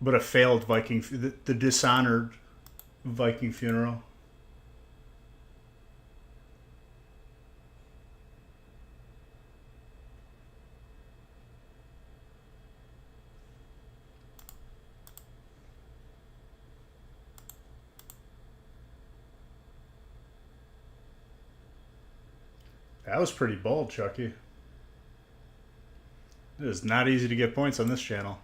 But a failed Viking, the dishonored Viking funeral. That was pretty bold, Chucky. It is not easy to get points on this channel.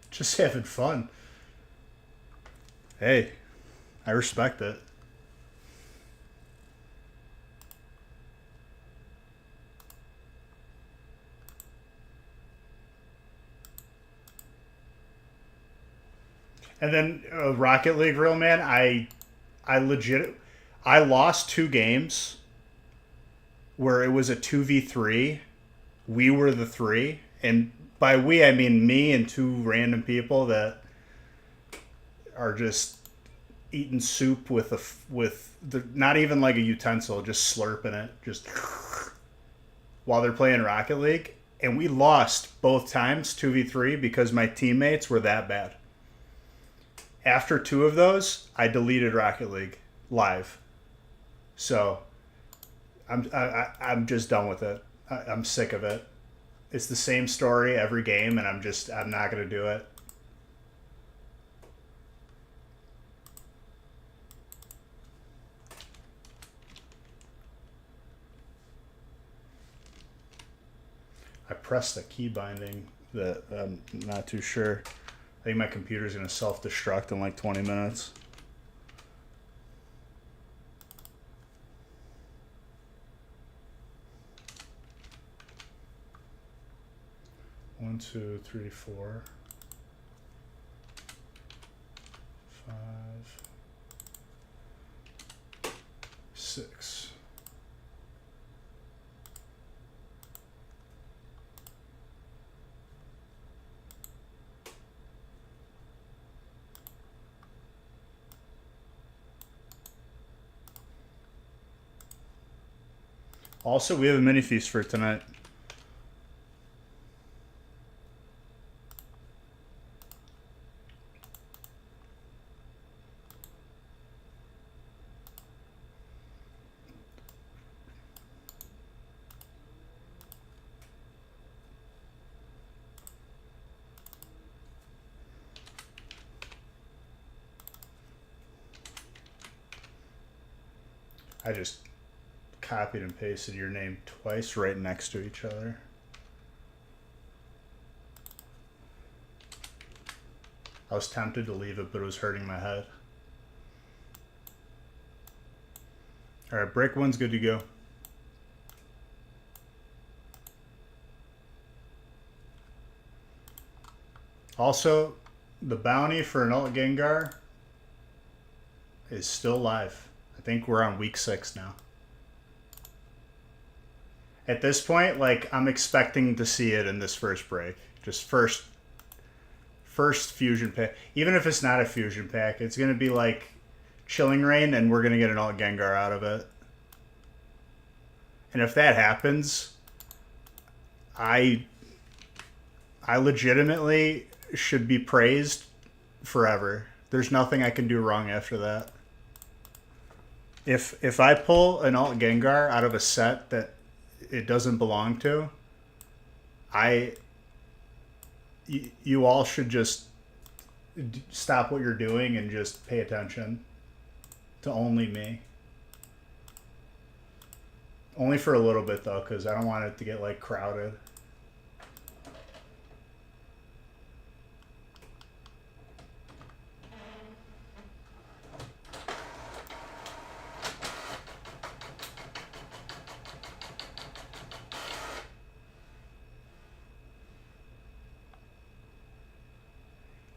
Just having fun. Hey, I respect it. And then Rocket League, real man, I legit, I lost 2 games where it was a 2v3. We were the three, and by we I mean me and 2 random people that are just eating soup with not even like a utensil, just slurping it, just while they're playing Rocket League, and we lost both times 2v3 because my teammates were that bad. After 2 of those, I deleted Rocket League live. So I'm just done with it. I'm sick of it. It's the same story every game, and I'm not gonna do it. I pressed the key binding that I'm not too sure. I think my computer's gonna self-destruct in like 20 minutes. One, two, three, 4, 5, 6. Also, we have a mini feast for tonight. I just copied and pasted your name twice right next to each other. I was tempted to leave it, but it was hurting my head. All right, break 1's good to go. Also, the bounty for an alt Gengar is still live. I think we're on week 6 now. At this point, like, I'm expecting to see it in this first break. Just first fusion pack. Even if it's not a fusion pack, it's going to be like Chilling Reign, and we're going to get an alt Gengar out of it. And if that happens, I legitimately should be praised forever. There's nothing I can do wrong after that. If I pull an alt Gengar out of a set that it doesn't belong to, you all should just stop what you're doing and just pay attention to only me. Only for a little bit though, because I don't want it to get like crowded.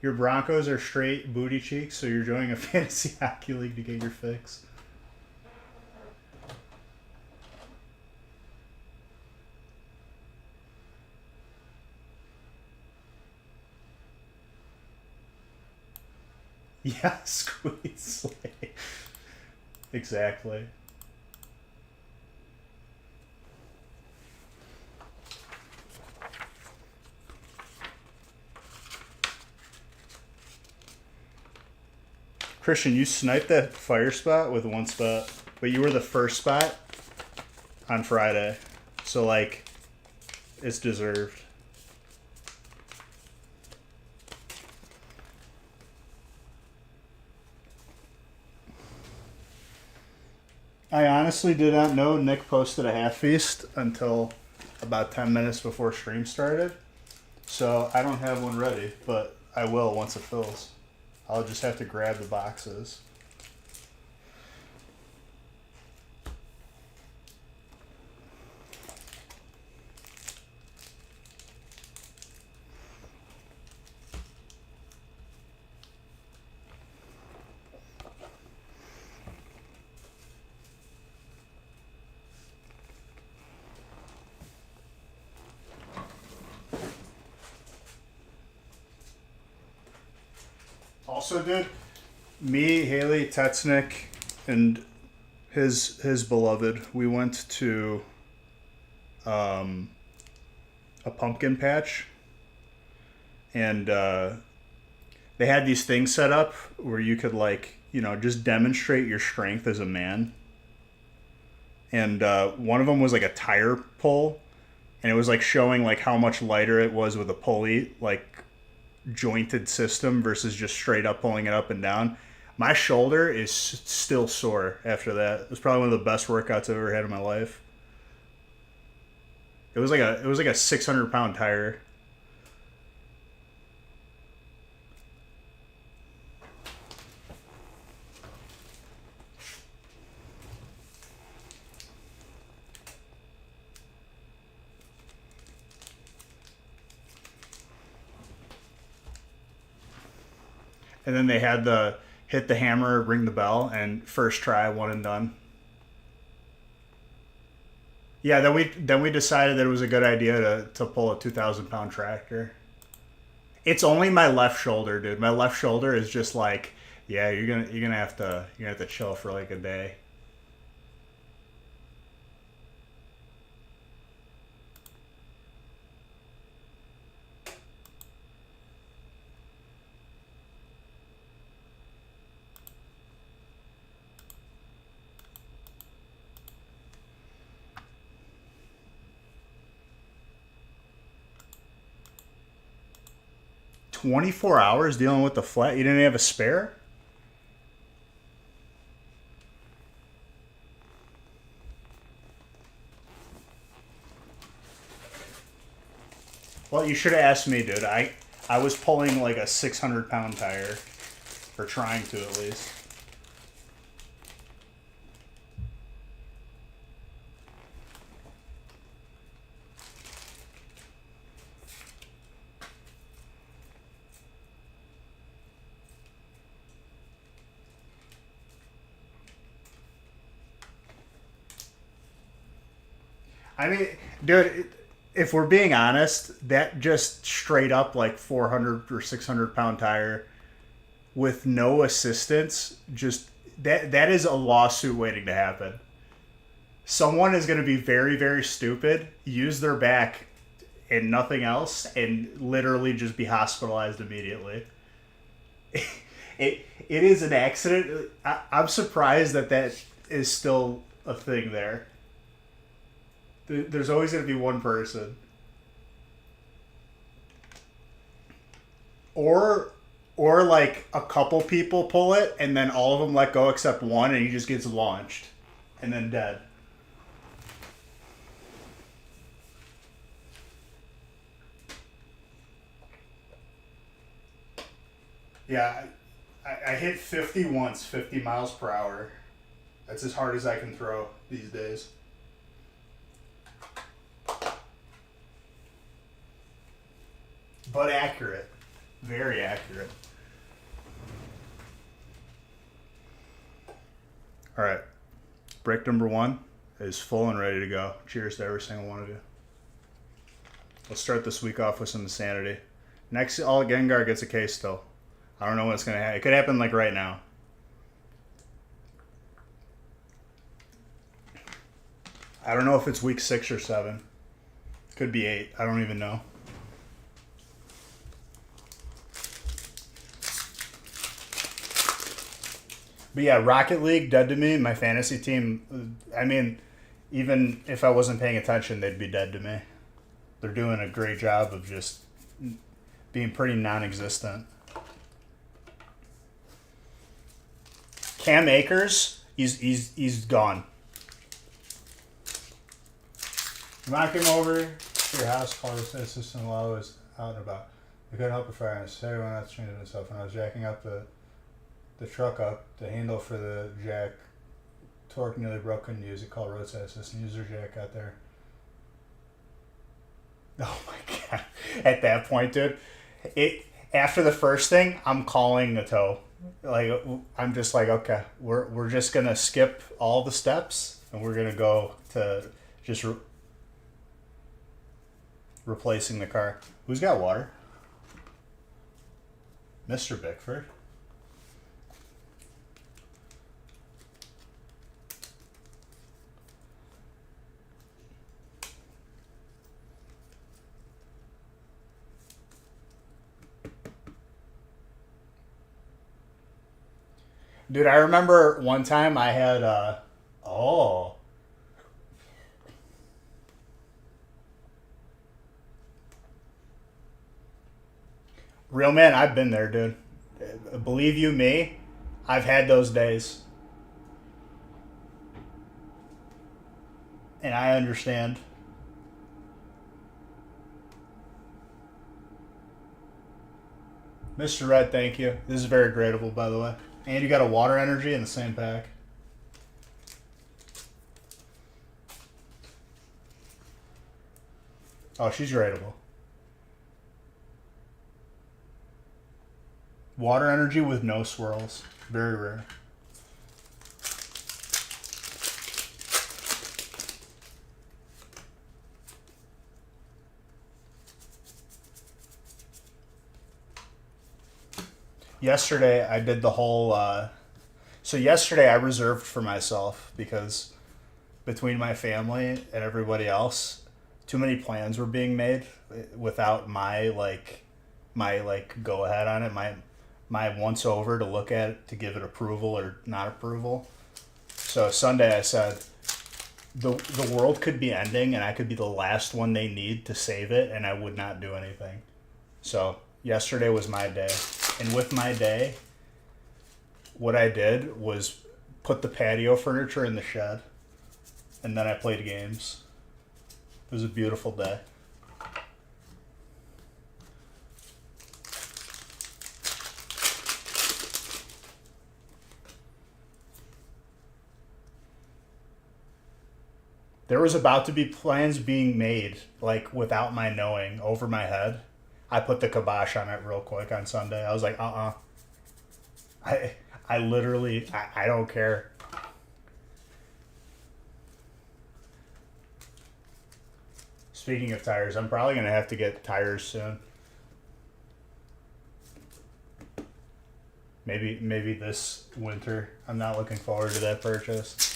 Your Broncos are straight booty cheeks, so you're joining a fantasy hockey league to get your fix. Yeah, squeeze. Exactly. Christian, you sniped that fire spot with one spot, but you were the first spot on Friday. So, like, it's deserved. I honestly did not know Nick posted a half feast until about 10 minutes before stream started. So I don't have one ready, but I will once it fills. I'll just have to grab the boxes. Also, dude, me, Haley, Tetsnick, and his beloved, we went to um, a pumpkin patch, and they had these things set up where you could, like, just demonstrate your strength as a man. And one of them was like a tire pull, and it was like showing like how much lighter it was with a pulley, like jointed system versus just straight up pulling it up and down. My shoulder is still sore after that. It was probably one of the best workouts I've ever had in my life. It was like a 600-pound tire. And then they had the hit the hammer, ring the bell, and first try, one and done. Yeah, then we decided that it was a good idea to pull a 2,000-pound tractor. It's only my left shoulder, dude. My left shoulder is just like, yeah, you're gonna have to chill for like a day. 24 hours dealing with the flat. You didn't have a spare? Well, you should have asked me, dude. I was pulling like a 600-pound tire, or trying to at least. I mean, dude, if we're being honest, that just straight up like 400 or 600-pound tire with no assistance, just that is a lawsuit waiting to happen. Someone is going to be very, very stupid, use their back and nothing else, and literally just be hospitalized immediately. It is an accident. I'm surprised that is still a thing there. There's always going to be one person. Or like a couple people pull it and then all of them let go except one and he just gets launched and then dead. Yeah, I hit 50 once, 50 miles per hour. That's as hard as I can throw these days. But accurate. Very accurate. All right. Break number 1 is full and ready to go. Cheers to every single one of you. Let's start this week off with some insanity. Next, all Gengar gets a case still. I don't know what's gonna happen. It could happen like right now. I don't know if it's week 6 or 7. Could be 8. I don't even know. But yeah, Rocket League dead to me. My fantasy team. I mean, even if I wasn't paying attention, they'd be dead to me. They're doing a great job of just being pretty non-existent. Cam Akers, he's gone. You want to come over to your house, call the assistant while I was out and about. I couldn't help but fire and say when I was changing myself when I was jacking up the truck up, the handle for the jack torque nearly broke, couldn't use it, called roadside assistant, use their jack out there. Oh my god. At that point, dude, it after the first thing, I'm calling the tow. Like I'm just like, okay, we're just gonna skip all the steps and we're gonna go to just replacing the car. Who's got water? Mr. Bickford. Dude, I remember one time I had oh, real man, I've been there, dude. Believe you me, I've had those days, and I understand. Mr. Red, thank you. This is very gradable, by the way. And you got a water energy in the same pack. Oh, she's gradable. Water energy with no swirls. Very rare. Yesterday, I did the whole. So, yesterday, I reserved for myself because between my family and everybody else, too many plans were being made without my go ahead on it, my once over to look at it to give it approval or not approval. So Sunday I said the world could be ending and I could be the last one they need to save it and I would not do anything. So yesterday was my day. And with my day, what I did was put the patio furniture in the shed and then I played games. It was a beautiful day. There was about to be plans being made, like without my knowing, over my head. I put the kibosh on it real quick on Sunday. I was like, I I literally I don't care. Speaking of tires, I'm probably gonna have to get tires soon. Maybe this winter. I'm not looking forward to that purchase.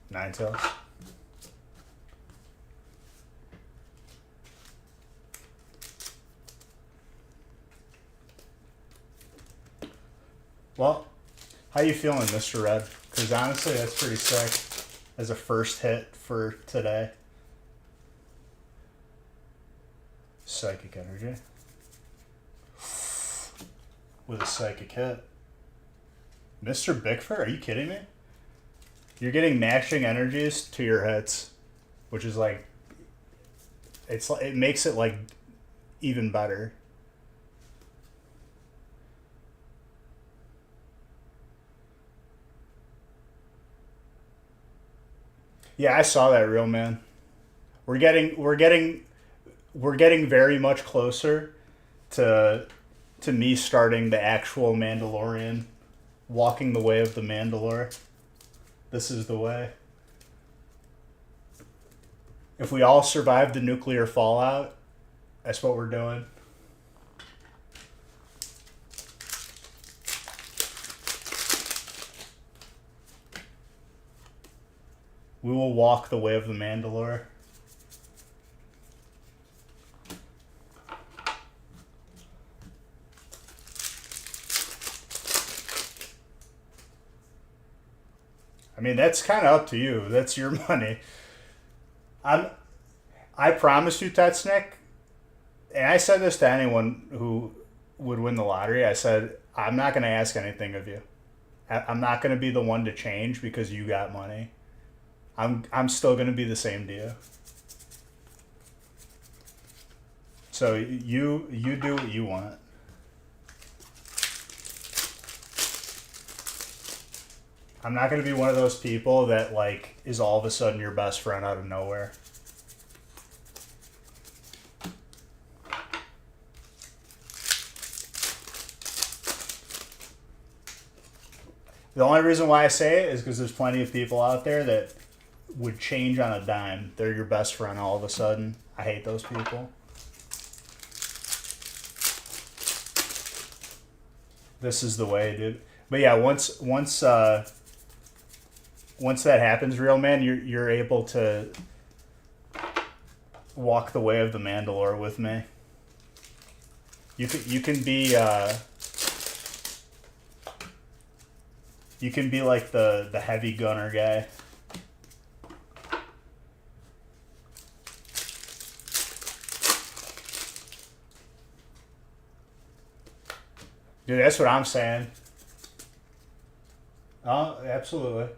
Nine tails. Well, how you feeling, Mr. Red? Because honestly, that's pretty sick as a first hit for today. Psychic energy. With a psychic hit. Mr. Bickford, are you kidding me? You're getting matching energies to your hits, which is like, it makes it like even better. Yeah, I saw that, real man. We're getting we're getting very much closer to me starting the actual Mandalorian, walking the way of the Mandalore. This is the way. If we all survive the nuclear fallout, that's what we're doing. We will walk the way of the Mandalore. I mean, that's kind of up to you. That's your money. I promised you, Tetsnick, and I said this to anyone who would win the lottery. I said, I'm not going to ask anything of you. I'm not going to be the one to change because you got money. I'm still going to be the same to you. So you do what you want. I'm not going to be one of those people that like is all of a sudden your best friend out of nowhere. The only reason why I say it is because there's plenty of people out there that would change on a dime. They're your best friend all of a sudden. I hate those people. This is the way, dude. But yeah, once that happens, real man, you're able to walk the way of the Mandalore with me. You can be like the heavy gunner guy. Dude, that's what I'm saying. Oh, absolutely.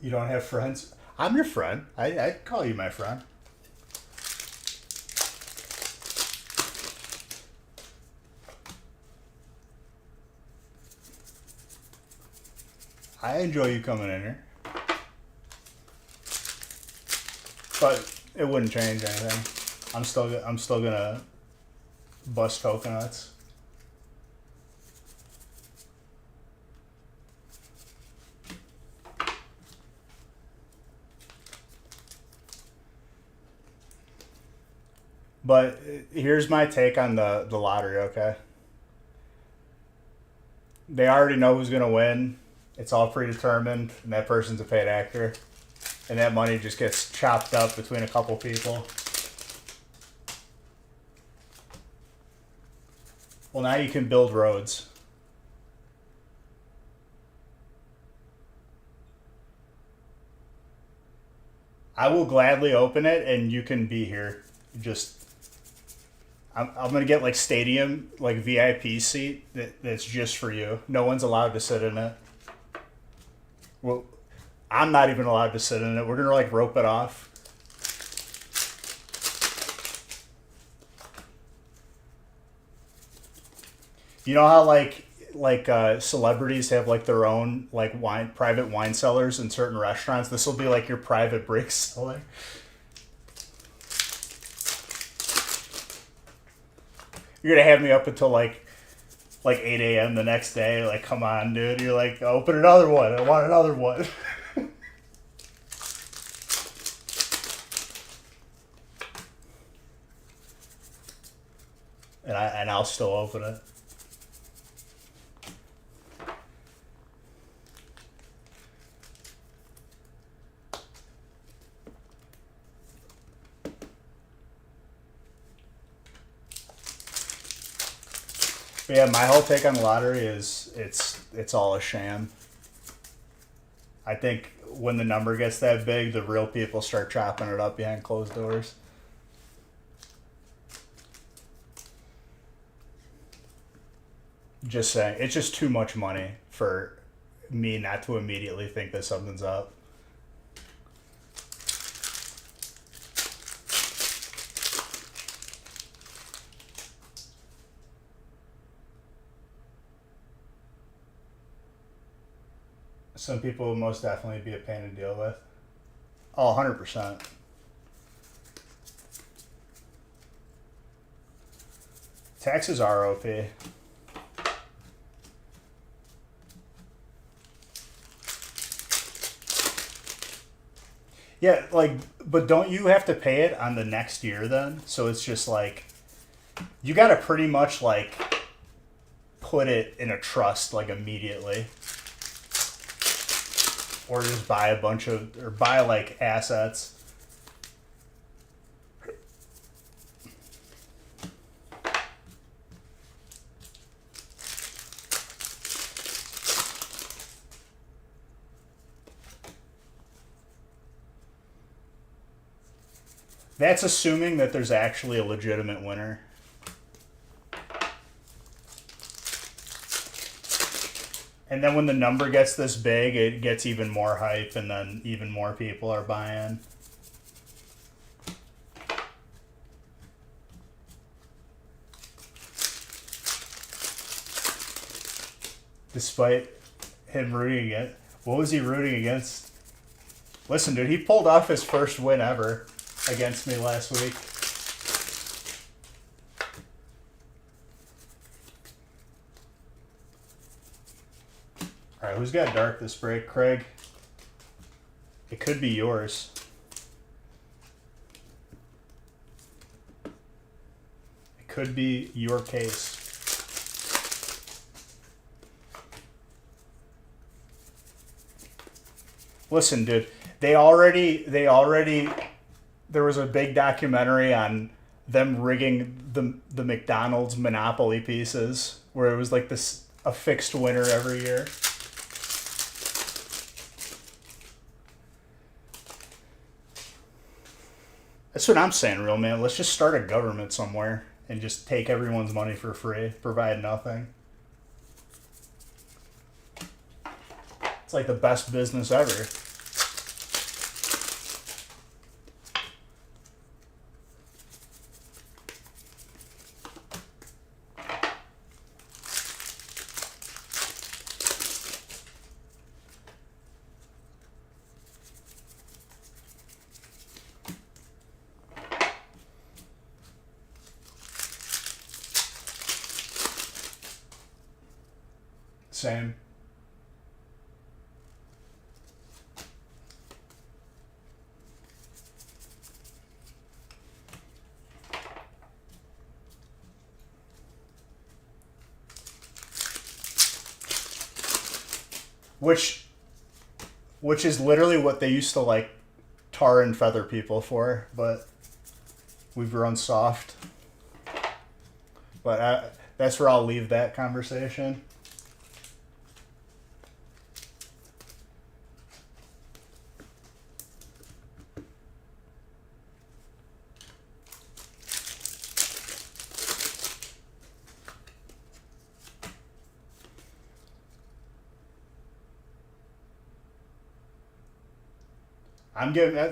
You don't have friends? I'm your friend. I call you my friend. I enjoy you coming in here. But it wouldn't change anything. I'm still gonna bust coconuts. But here's my take on the lottery, okay? They already know who's going to win. It's all predetermined, and that person's a paid actor. And that money just gets chopped up between a couple people. Well, now you can build roads. I will gladly open it, and you can be here. Just I'm gonna get like stadium, like VIP seat that's just for you. No one's allowed to sit in it. Well, I'm not even allowed to sit in it. We're gonna like rope it off. You know how celebrities have like their own like private wine cellars in certain restaurants. This will be like your private brick cellar. You're gonna have me up until like 8 a.m. the next day. Like, come on, dude. You're like, open another one. I want another one. and I'll still open it. But yeah, my whole take on the lottery is it's all a sham. I think when the number gets that big, the real people start chopping it up behind closed doors. Just saying, it's just too much money for me not to immediately think that something's up. Some people will most definitely be a pain to deal with. Oh, 100%. Taxes are OP. Yeah, like, but don't you have to pay it on the next year then? So it's just like, you gotta pretty much like put it in a trust like immediately. Or just buy a bunch of, or buy like assets. That's assuming that there's actually a legitimate winner. And then when the number gets this big, it gets even more hype, and then even more people are buying. Despite him rooting against, what was he rooting against? Listen, dude, he pulled off his first win ever against me last week. All right, who's got dark this break? Craig? It could be yours. It could be your case. Listen, dude, they already, there was a big documentary on them rigging the McDonald's Monopoly pieces where it was like this, a fixed winner every year. That's what I'm saying, real man. Let's just start a government somewhere and just take everyone's money for free, provide nothing. It's like the best business ever. Same. Which is literally what they used to like tar and feather people for, but we've run soft. But that's where I'll leave that conversation.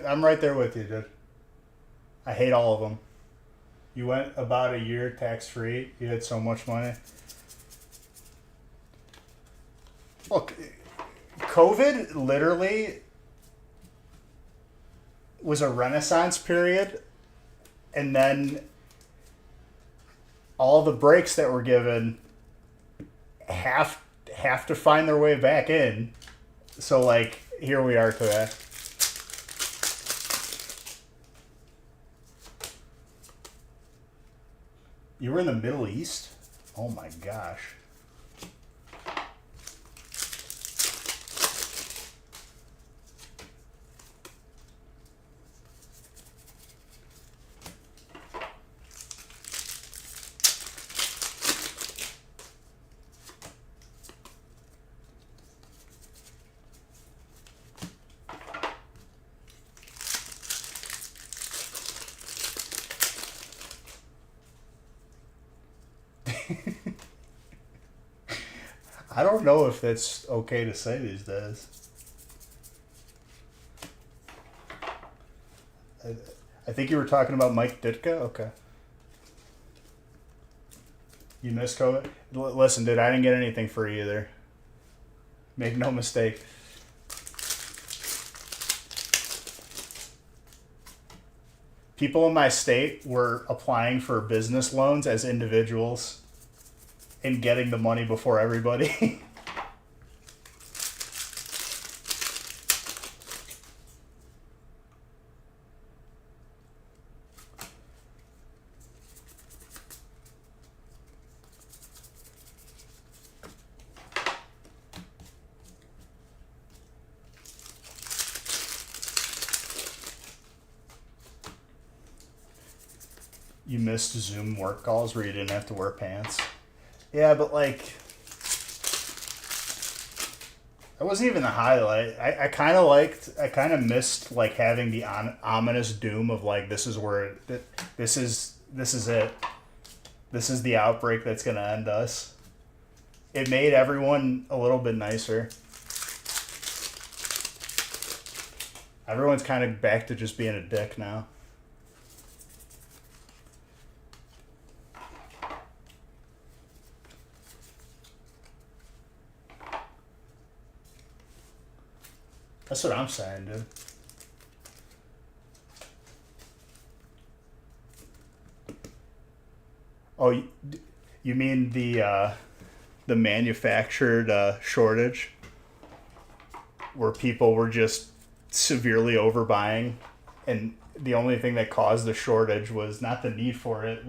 I'm right there with you, dude. I hate all of them. You went about a year tax free. You had so much money. Look, COVID literally was a renaissance period, and then all the breaks that were given have to find their way back in. So like here we are today. You were in the Middle East? Oh my gosh. I don't know if that's okay to say these days. I think you were talking about Mike Ditka? Okay. You missed COVID? Listen, dude, I didn't get anything free either. Make no mistake. People in my state were applying for business loans as individuals and getting the money before everybody. You missed Zoom work calls where you didn't have to wear pants. Yeah, but like, that wasn't even the highlight. I kind of I kind of missed like having the ominous doom of like, this is where, this is it. This is the outbreak that's going to end us. It made everyone a little bit nicer. Everyone's kind of back to just being a dick now. That's what I'm saying, dude. Oh, you mean the manufactured shortage, where people were just severely overbuying, and the only thing that caused the shortage was not the need for it;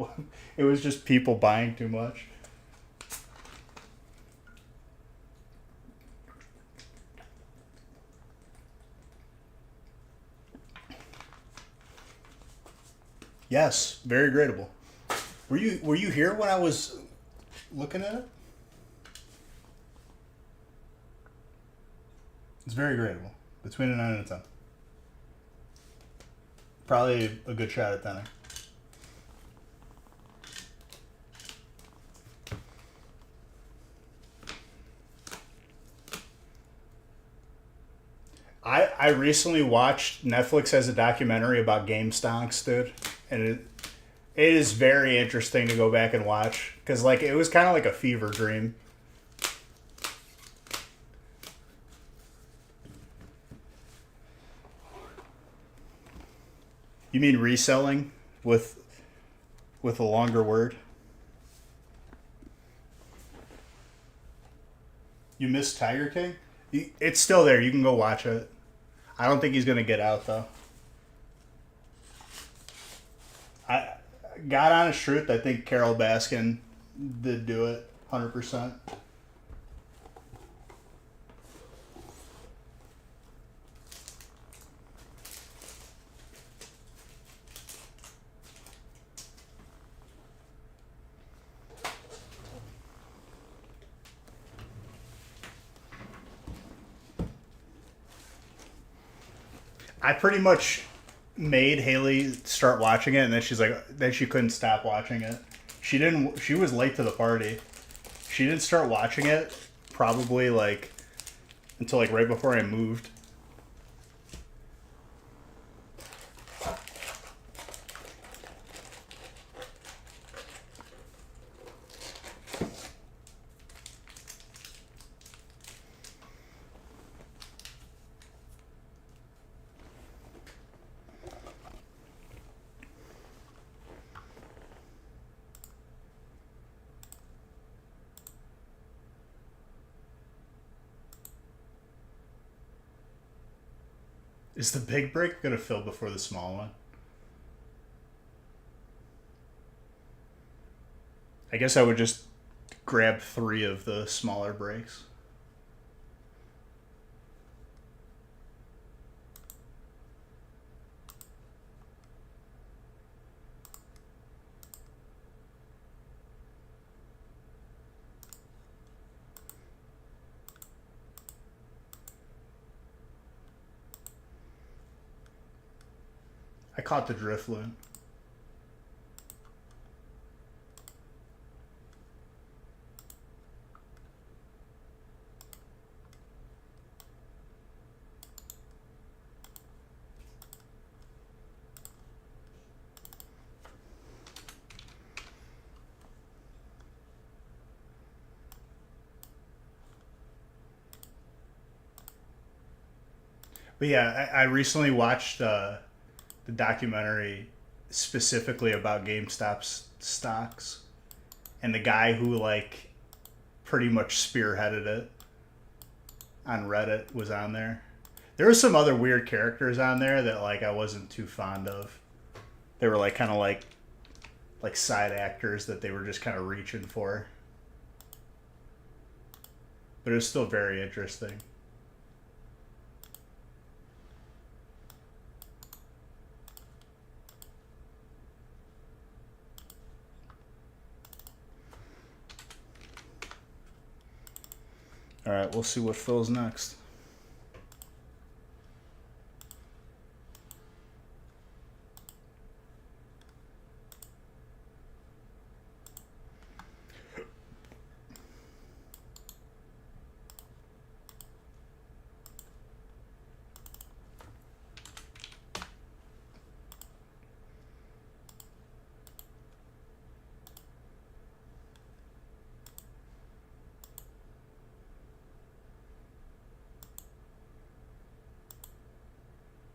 it was just people buying too much. Yes, very gradable. Were you here when I was looking at it? It's very gradable. Between a 9 and a 10. Probably a good shot at 10. I recently watched, Netflix has a documentary about game stonks, dude. And it is very interesting to go back and watch. Because like, it was kind of like a fever dream. You mean reselling with a longer word? You missed Tiger King? It's still there. You can go watch it. I don't think he's going to get out, though. I God honest truth, I think Carol Baskin did do it 100%. I pretty much made Haley start watching it, and then then she couldn't stop watching it. She was late to the party. She didn't start watching it probably like until like right before I moved. Is the big break going to fill before the small one? I guess I would just grab 3 of the smaller breaks. I caught the drift loon. But yeah, I recently watched the documentary specifically about GameStop's stocks, and the guy who like pretty much spearheaded it on Reddit was on there. There were some other weird characters on there that like I wasn't too fond of. They were like kind of like side actors that they were just kind of reaching for. But it was still very interesting. All right, we'll see what fills next.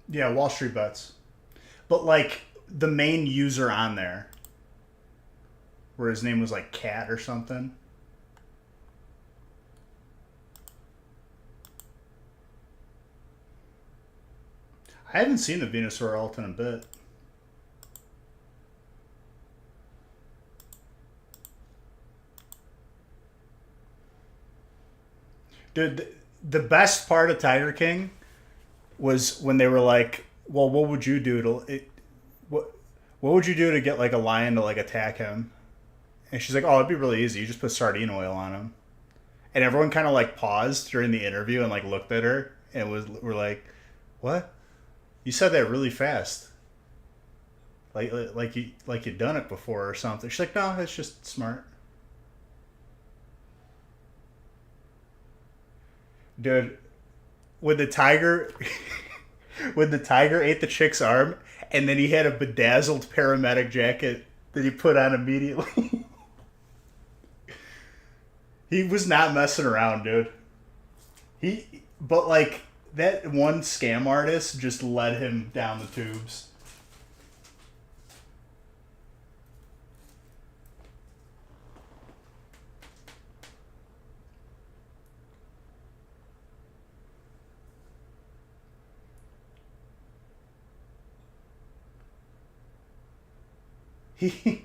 Yeah, Wall Street Bets. But like the main user on there, where his name was like Cat or something. I haven't seen the Venusaur alt in a bit. Dude, the best part of Tiger King was when they were like, "Well, what would you do what would you do to get like a lion to like attack him?" And she's like, "Oh, it'd be really easy. You just put sardine oil on him." And everyone kind of like paused during the interview and like looked at her and were like, "What? You said that really fast. Like you'd done it before or something." She's like, "No, it's just smart." Dude, when the tiger when the tiger ate the chick's arm and then he had a bedazzled paramedic jacket that he put on immediately. He was not messing around, dude. But like that one scam artist just led him down the tubes. He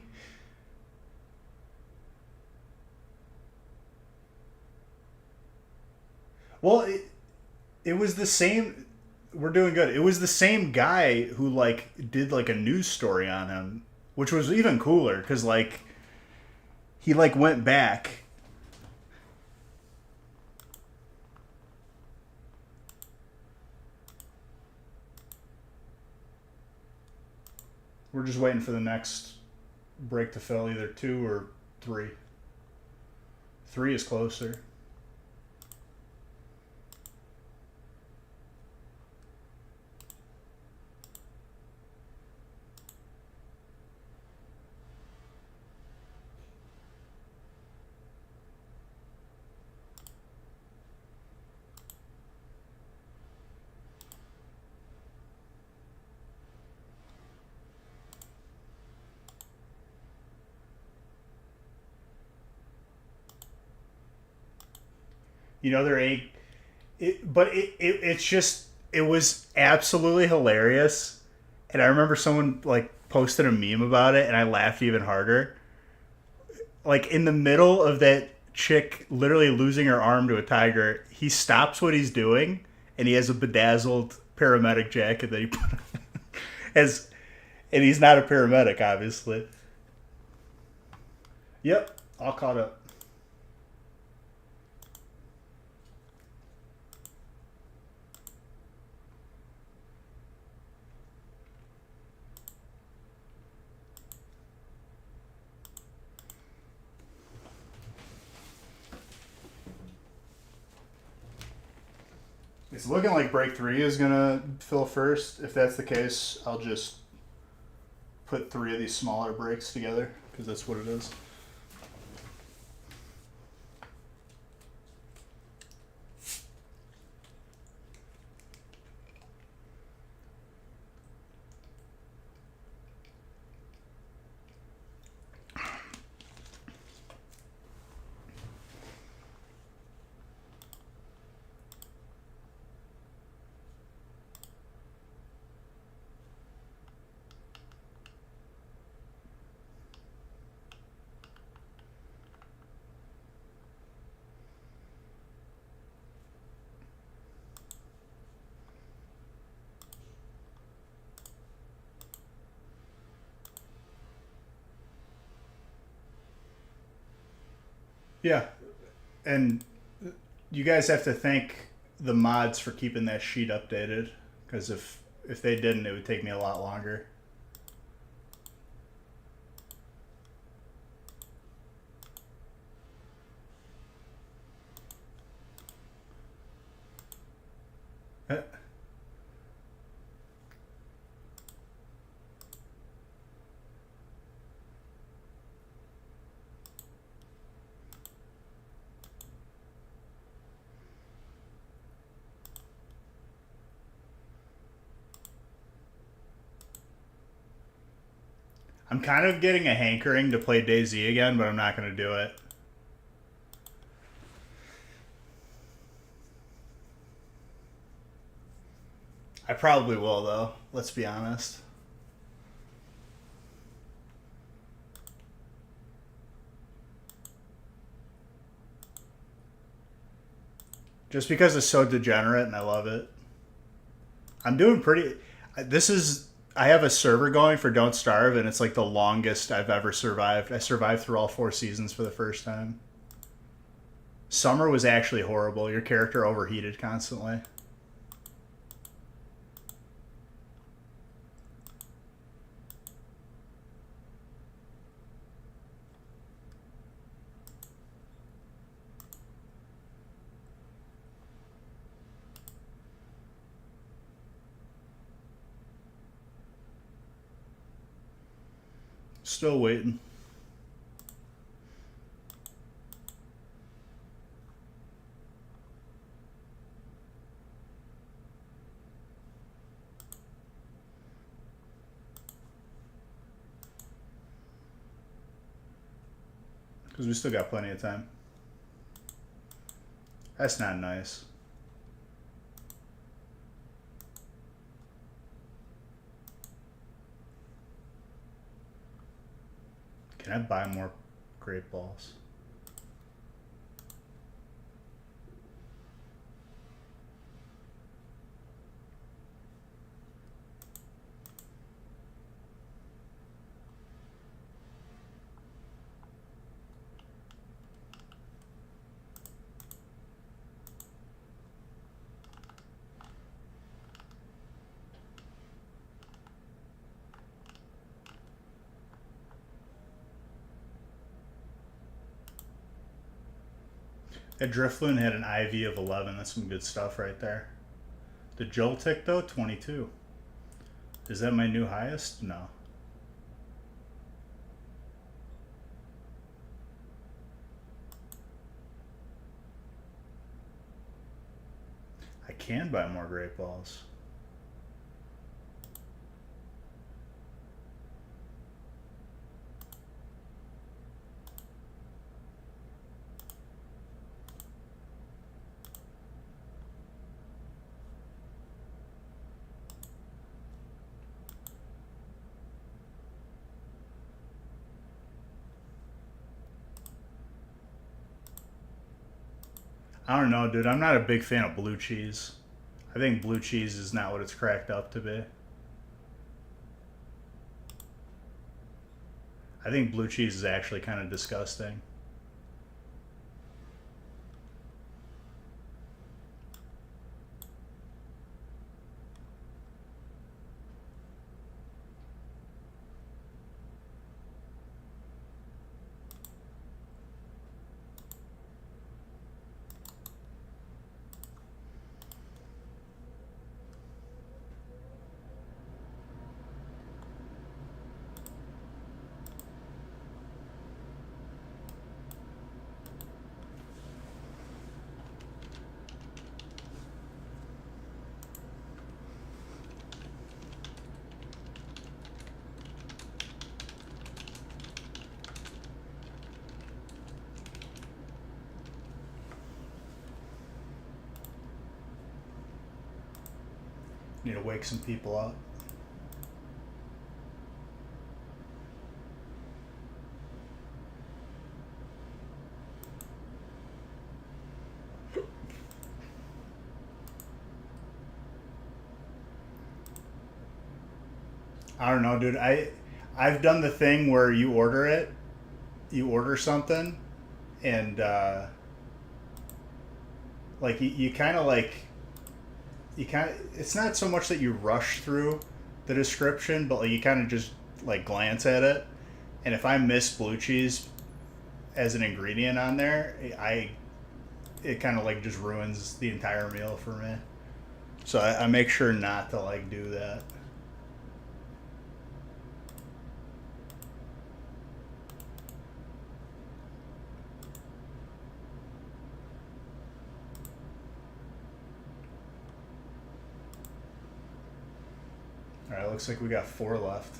well, it was the same. We're doing good. It was the same guy who like did like a news story on him, which was even cooler because like he like went back. We're just waiting for the next break to fill, either two or three. Three is closer. You know, there ain't. It's just it was absolutely hilarious, and I remember someone like posted a meme about it, and I laughed even harder. Like in the middle of that chick literally losing her arm to a tiger, he stops what he's doing, and he has a bedazzled paramedic jacket that he put on. as, and he's not a paramedic, obviously. Yep, all caught up. It's looking like break three is gonna fill first. If that's the case, I'll just put three of these smaller breaks together because that's what it is. Yeah, and you guys have to thank the mods for keeping that sheet updated, because if they didn't, it would take me a lot longer. I'm kind of getting a hankering to play DayZ again, but I'm not going to do it. I probably will, though. Let's be honest. Just because it's so degenerate and I love it. I'm doing pretty. This is. I have a server going for Don't Starve, and it's like the longest I've ever survived. I survived through all 4 seasons for the first time. Summer was actually horrible. Your character overheated constantly. Still waiting. Because we still got plenty of time. That's not nice. Can I buy more great balls? That Drifloon had an IV of 11. That's some good stuff right there. The Joltik, though, 22. Is that my new highest? No. I can buy more great balls. I don't know, dude. I'm not a big fan of blue cheese. I think blue cheese is not what it's cracked up to be. I think blue cheese is actually kind of disgusting. Need to wake some people up. I don't know, dude. I've done the thing where you order something, and like you kind of it's not so much that you rush through the description, but like you kind of just like glance at it, and if I miss blue cheese as an ingredient on there, it kind of like just ruins the entire meal for me. So I make sure not to like do that. All right, looks like we got 4 left.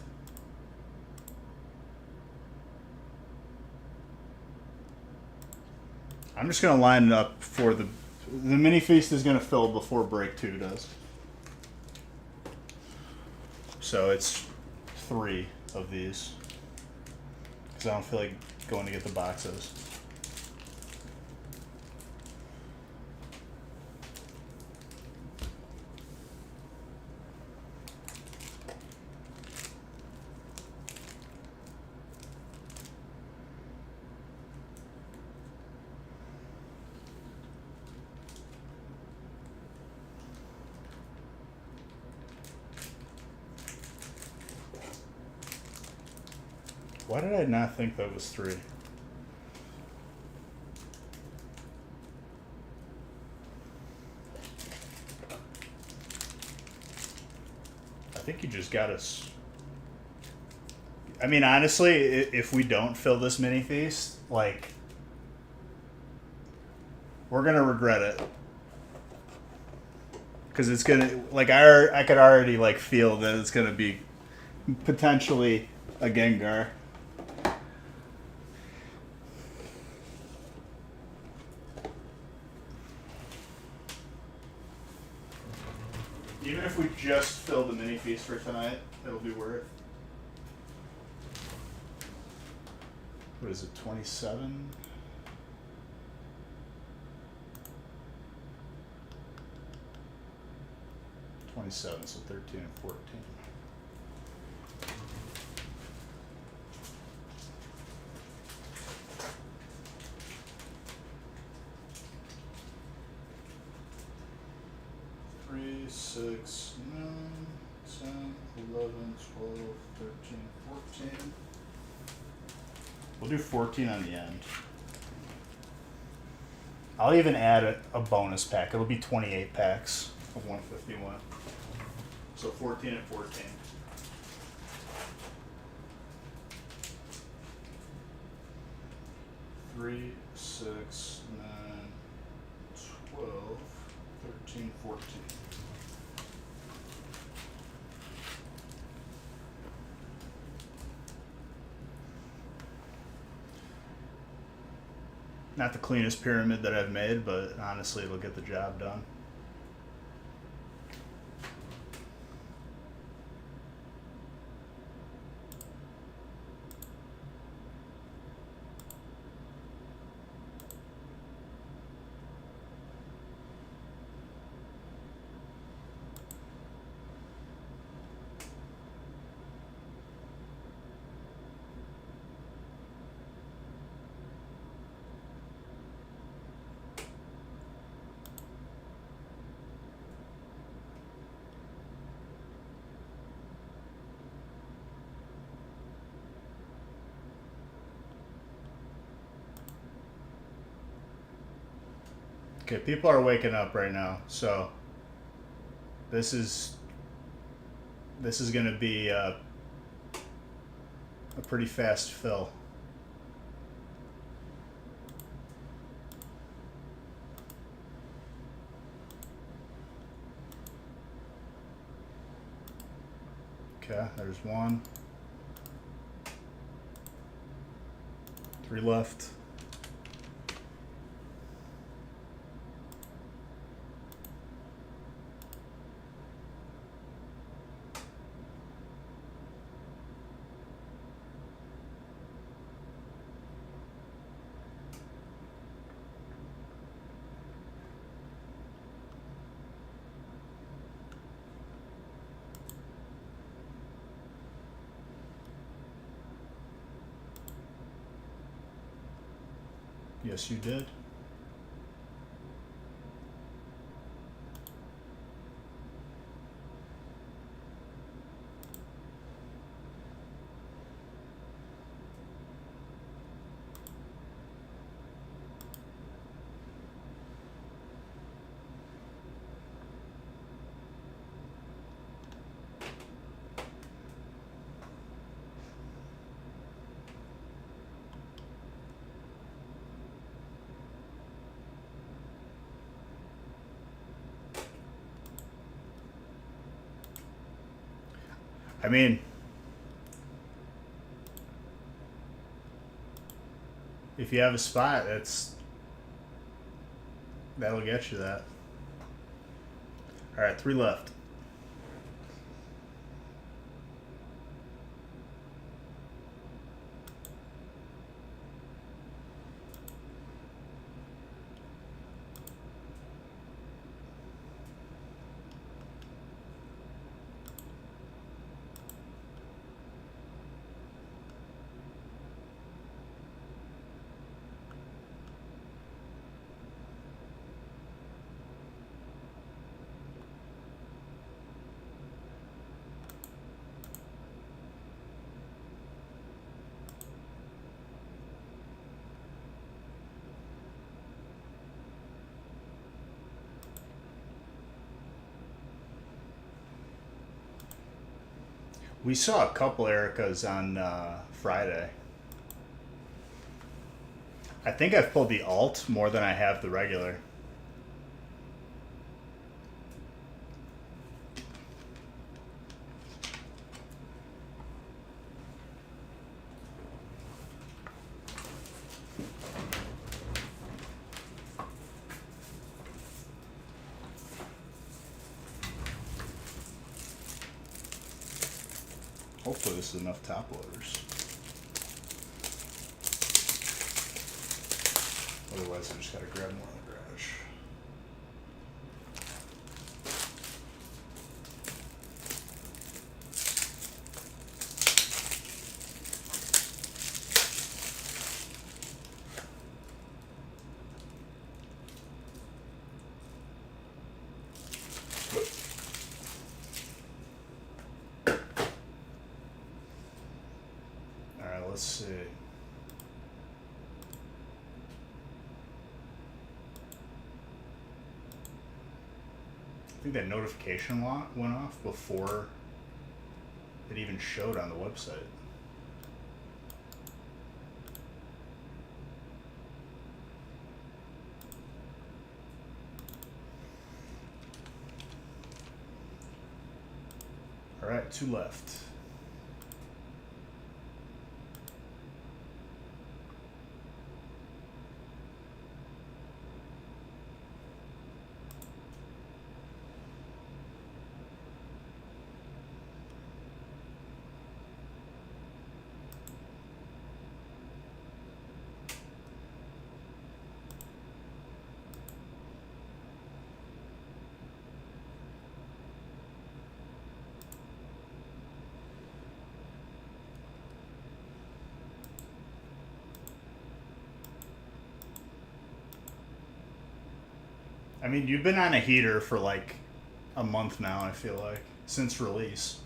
I'm just gonna line it up for the mini feast is gonna fill before break 2 does. So it's 3 of these because I don't feel like going to get the boxes. Why did I not think that was 3? I think you just got us. I mean, honestly, if we don't fill this mini feast, like, we're gonna regret it. Because it's gonna, like, I could already like feel that it's gonna be potentially a Gengar. Even if we just fill the mini feast for tonight, it'll be worth. What is it, 27? So 13 and 14. Three, 6, 9, 10, 11, 12, 13, 14. We'll do 14 on the end. I'll even add a bonus pack. It'll be 28 packs of 151. So 14 and 14. Three, 6, 9, 12, 13, 14. Not the cleanest pyramid that I've made, but honestly, it'll get the job done. Okay, people are waking up right now, so this is going to be a pretty fast fill. Okay, there's 1. 3 left. Yes, you did. I mean, if you have a spot, that'll get you that. All right, 3 left. We saw a couple Ericas on Friday. I think I've pulled the alt more than I have the regular. Hopefully this is enough top loaders. Otherwise I just gotta grab more in the garage. Alright, let's see. I think that notification went off before it even showed on the website. All right, 2 left. I mean, you've been on a heater for like a month now, I feel like, since release.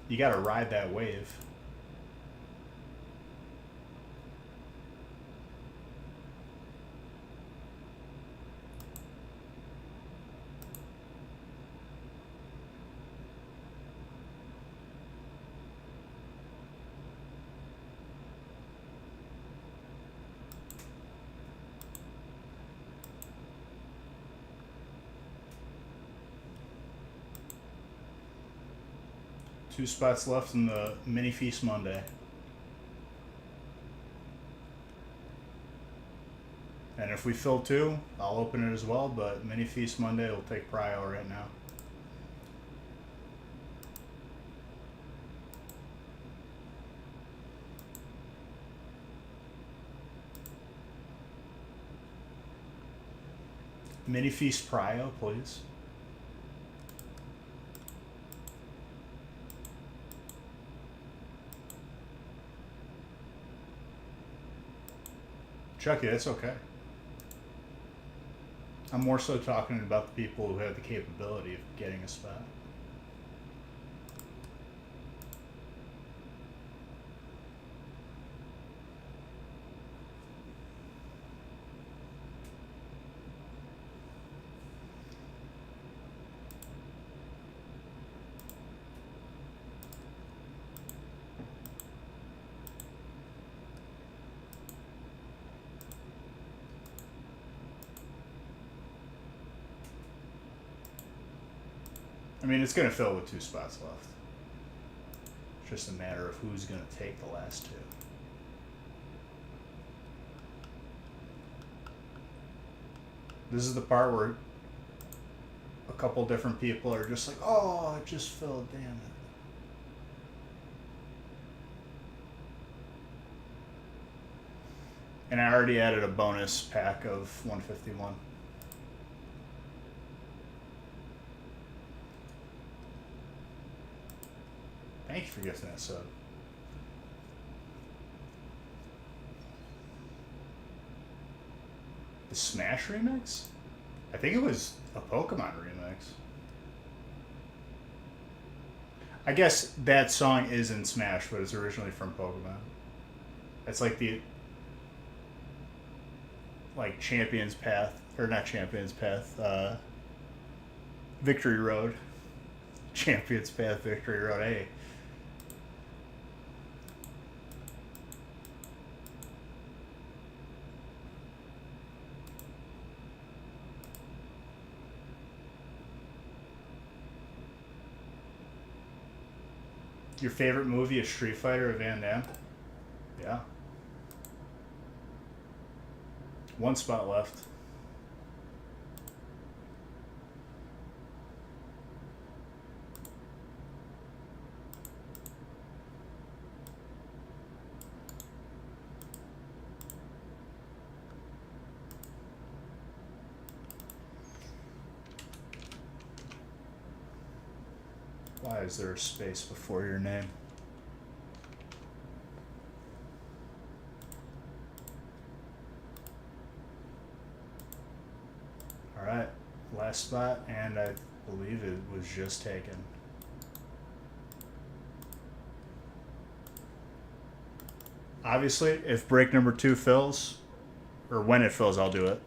You gotta ride that wave. Two spots left in the Mini Feast Monday. And if we fill 2, I'll open it as well, but Mini Feast Monday will take prio right now. Mini Feast prio, please. Chucky, that's okay. I'm more so talking about the people who have the capability of getting a spot. I mean, it's going to fill with 2 spots left. It's just a matter of who's going to take the last 2. This is the part where a couple different people are just like, oh, it just filled, damn it. And I already added a bonus pack of 151. Thank you for gifting that sub. The Smash remix? I think it was a Pokemon remix. I guess that song is in Smash, but it's originally from Pokemon. It's like the Champion's Path, or not Champion's Path, Victory Road. Champion's Path, Victory Road. Hey. Your favorite movie is Street Fighter or Van Damme? Yeah. 1 spot left. Why is there a space before your name? Alright, last spot, and I believe it was just taken. Obviously, if break number 2 fills, or when it fills, I'll do it.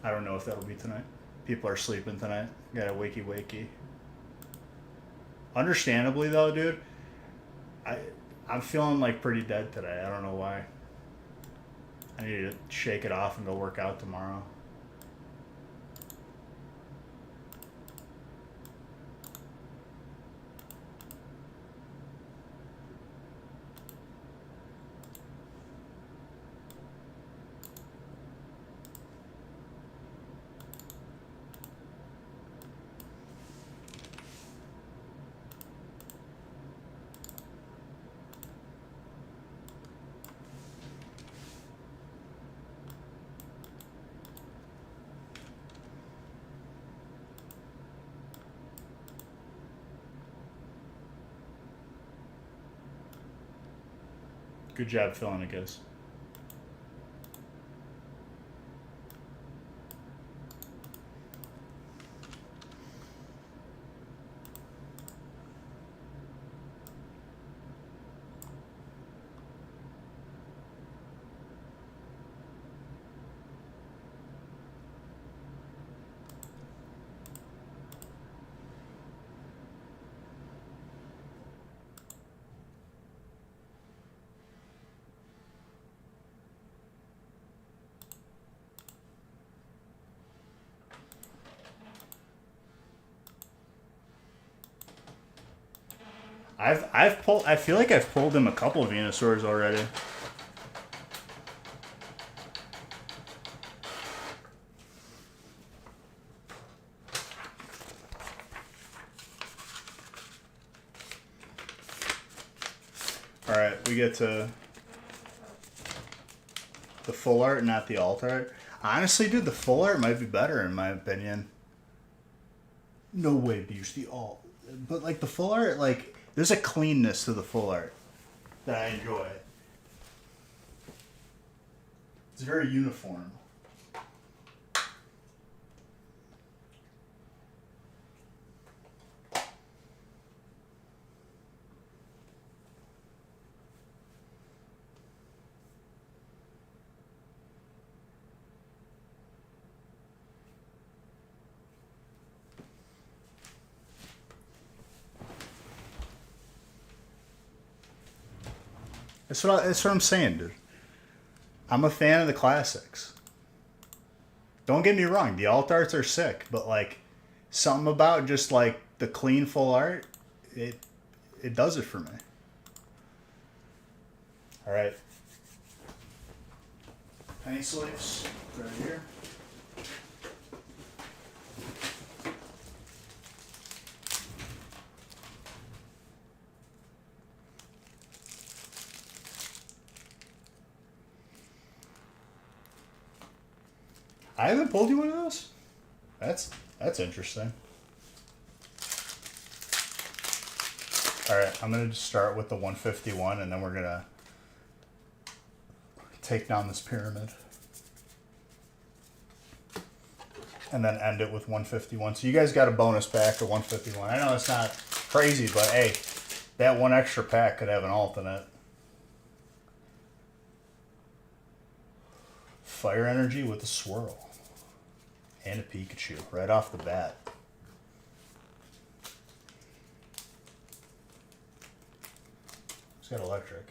I don't know if that'll be tonight. People are sleeping tonight. Got a wakey. Understandably, though, dude, I'm feeling like pretty dead today. I don't know why. I need to shake it off and go work out tomorrow. Good job filling it, guys. I've pulled. I feel like I've pulled him a couple of Venusaurs already. All right, we get to the full art, not the alt art. Honestly, dude, the full art might be better in my opinion. No way, Beach, the alt. But like the full art, like there's a cleanness to the full art that I enjoy. It's very uniform. That's what I'm saying, dude. I'm a fan of the classics. Don't get me wrong, the alt arts are sick, but like something about just like the clean full art, it does it for me. All right. Penny sleeves right here. I haven't pulled you one of those. That's interesting. All right, I'm gonna just start with the 151, and then we're gonna take down this pyramid, and then end it with 151. So you guys got a bonus pack to 151. I know it's not crazy, but hey, that one extra pack could have an alternate. Fire energy with a swirl. And a Pikachu right off the bat. Who's got electric?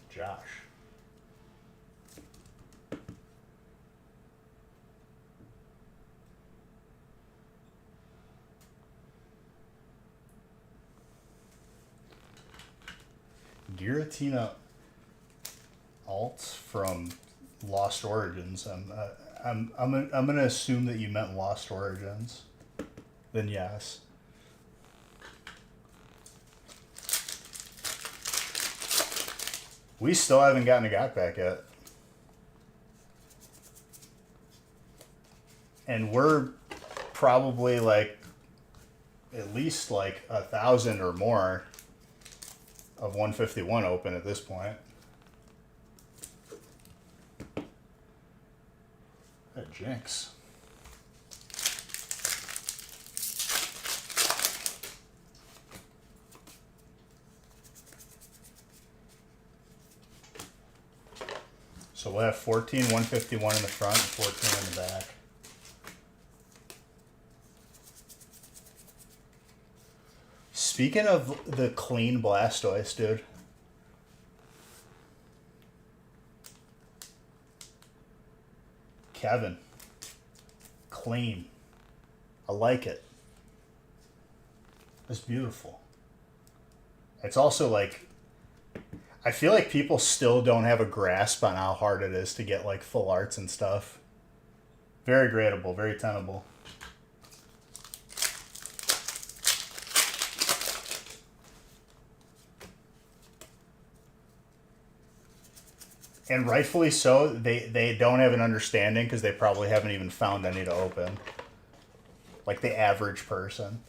Josh. Giratina alts from Lost Origins. I'm gonna assume that you meant Lost Origins. Then yes. We still haven't gotten a got back yet. And we're probably like at least like 1,000 or more of 151 open at this point. That jinx. So we'll have 14 151 in the front and 14 in the back. Speaking of the clean Blastoise, dude. Kevin. Clean. I like it. It's beautiful. It's also like, I feel like people still don't have a grasp on how hard it is to get like full arts and stuff. Very gradable, very tenable. And rightfully so, they don't have an understanding because they probably haven't even found any to open. Like the average person.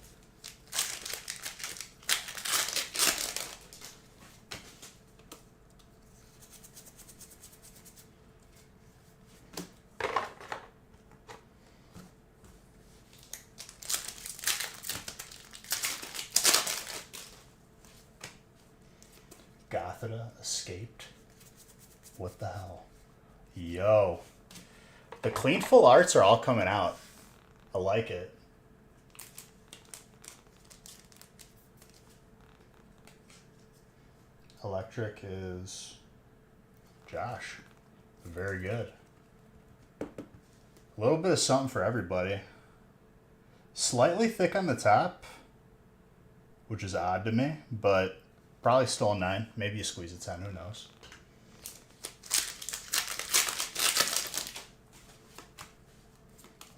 Gothita escaped. What the hell? Yo. The clean full arts are all coming out. I like it. Electric is Josh. Very good. A little bit of something for everybody. Slightly thick on the top, which is odd to me, but probably still a 9. Maybe you squeeze a 10, who knows.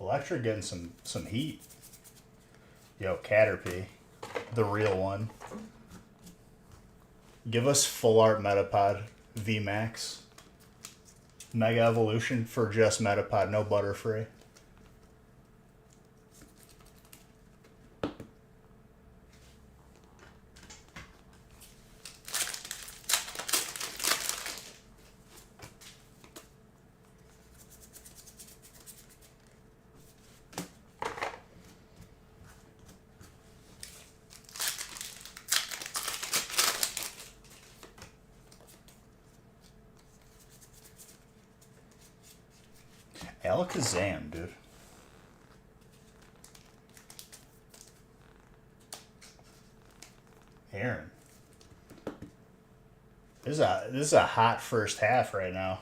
Electric getting some heat. Yo, Caterpie, the real one. Give us full art Metapod VMAX. Mega Evolution for just Metapod, no Butterfree. Alakazam, dude. Aaron. This is a hot first half right now.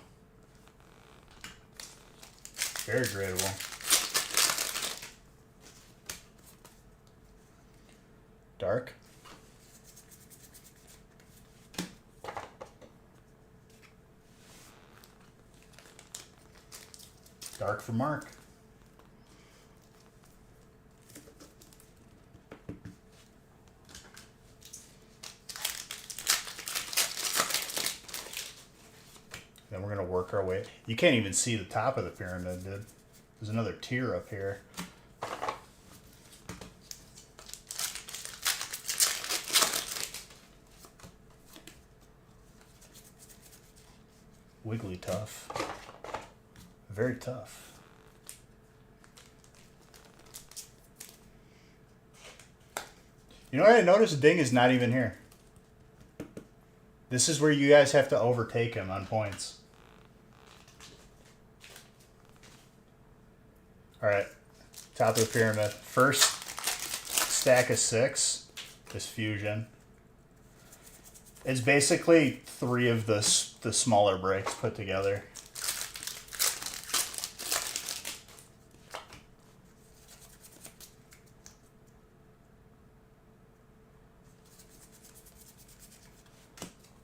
Very gradable. Dark. Dark for Mark. Then we're going to work our way. You can't even see the top of the pyramid, dude. There's another tier up here. Wiggly tough. Very tough. You know what I noticed? Ding is not even here. This is where you guys have to overtake him on points. Alright. Top of the pyramid. First stack of 6 is fusion. It's basically 3 of the smaller breaks put together.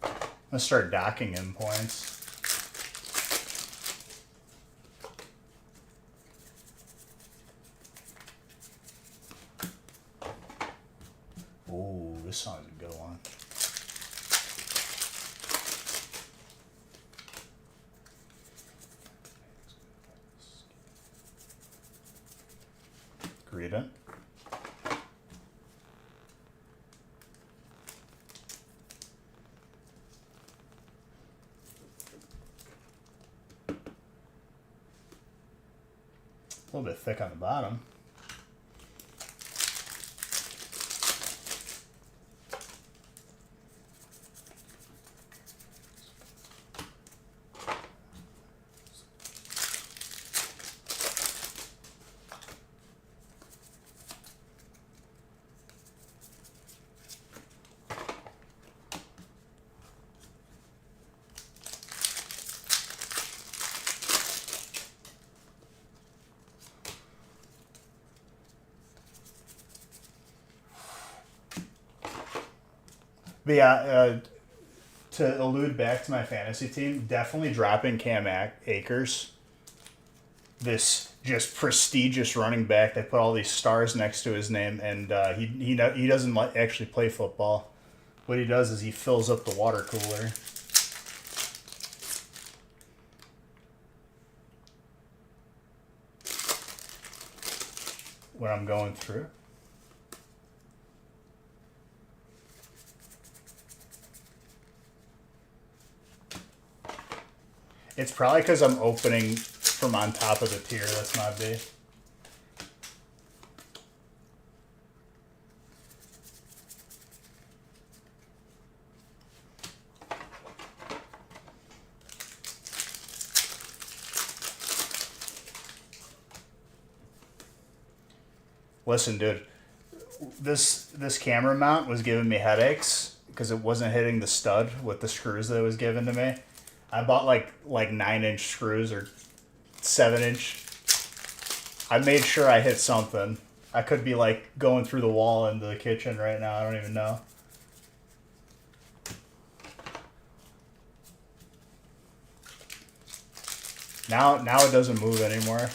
I'm gonna start docking him points. Ooh, this song's a good one. Greet a little bit thick on the bottom. But yeah, to allude back to my fantasy team, definitely dropping Cam Akers. This just prestigious running back. They put all these stars next to his name, and he doesn't actually play football. What he does is he fills up the water cooler. When I'm going through. It's probably because I'm opening from on top of the tier. That's my B. Listen, dude, this camera mount was giving me headaches because it wasn't hitting the stud with the screws that it was given to me. I bought like 9-inch screws or 7-inch. I made sure I hit something. I could be like going through the wall into the kitchen right now. I don't even know. Now it doesn't move anymore.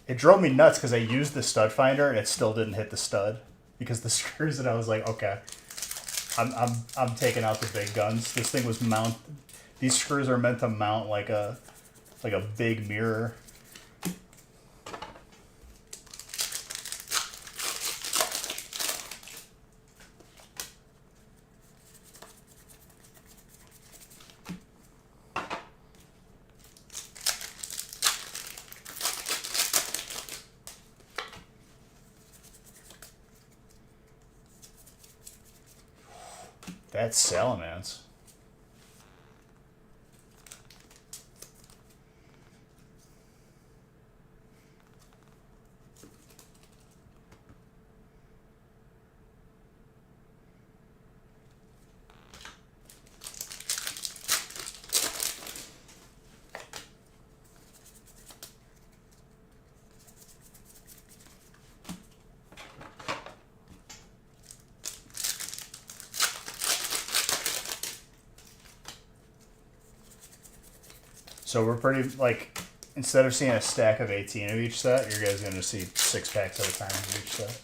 It drove me nuts because I used the stud finder and it still didn't hit the stud because the screws, and I was like, okay, I'm taking out the big guns. This thing was mount. These screws are meant to mount like a big mirror. That's Salamence. So we're pretty, like, instead of seeing a stack of 18 of each set, you guys are going to see 6 packs at a time of each set.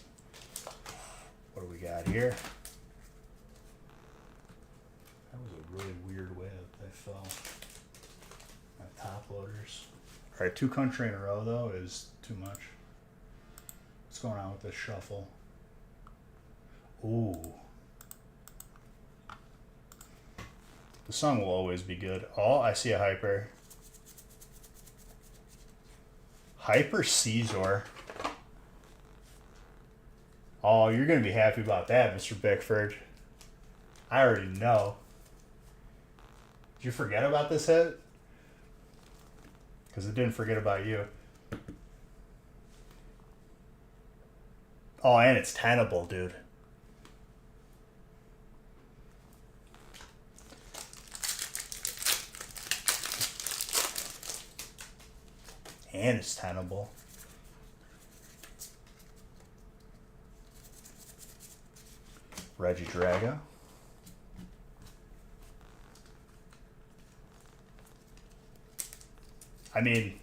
What do we got here? That was a really weird way that fell. My top loaders. Alright, 2 country in a row, though, is too much. What's going on with this shuffle? Ooh. The song will always be good. Oh, I see a hyper. Hyper Caesar. Oh, you're going to be happy about that, Mr. Bickford. I already know. Did you forget about this hit? Because it didn't forget about you. Oh, and it's tenable, dude. And it's tenable. Reggie Drago. I mean,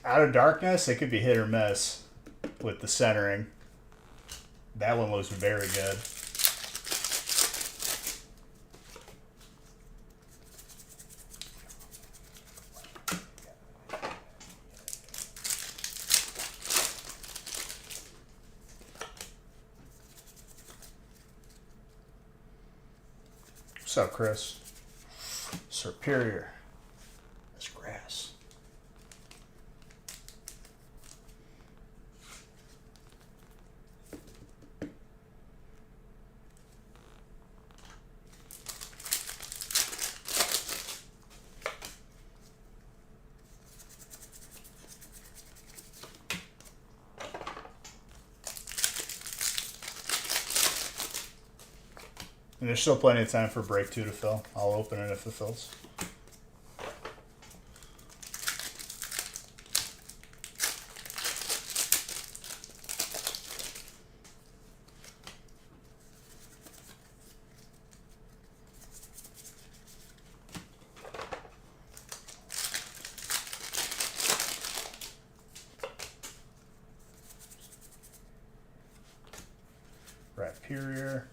Out of Darkness, it could be hit or miss with the centering. That one looks very good. What's up, Chris? Superior. That's grass. And there's still plenty of time for break 2 to fill. I'll open it if it fills. Rapirier.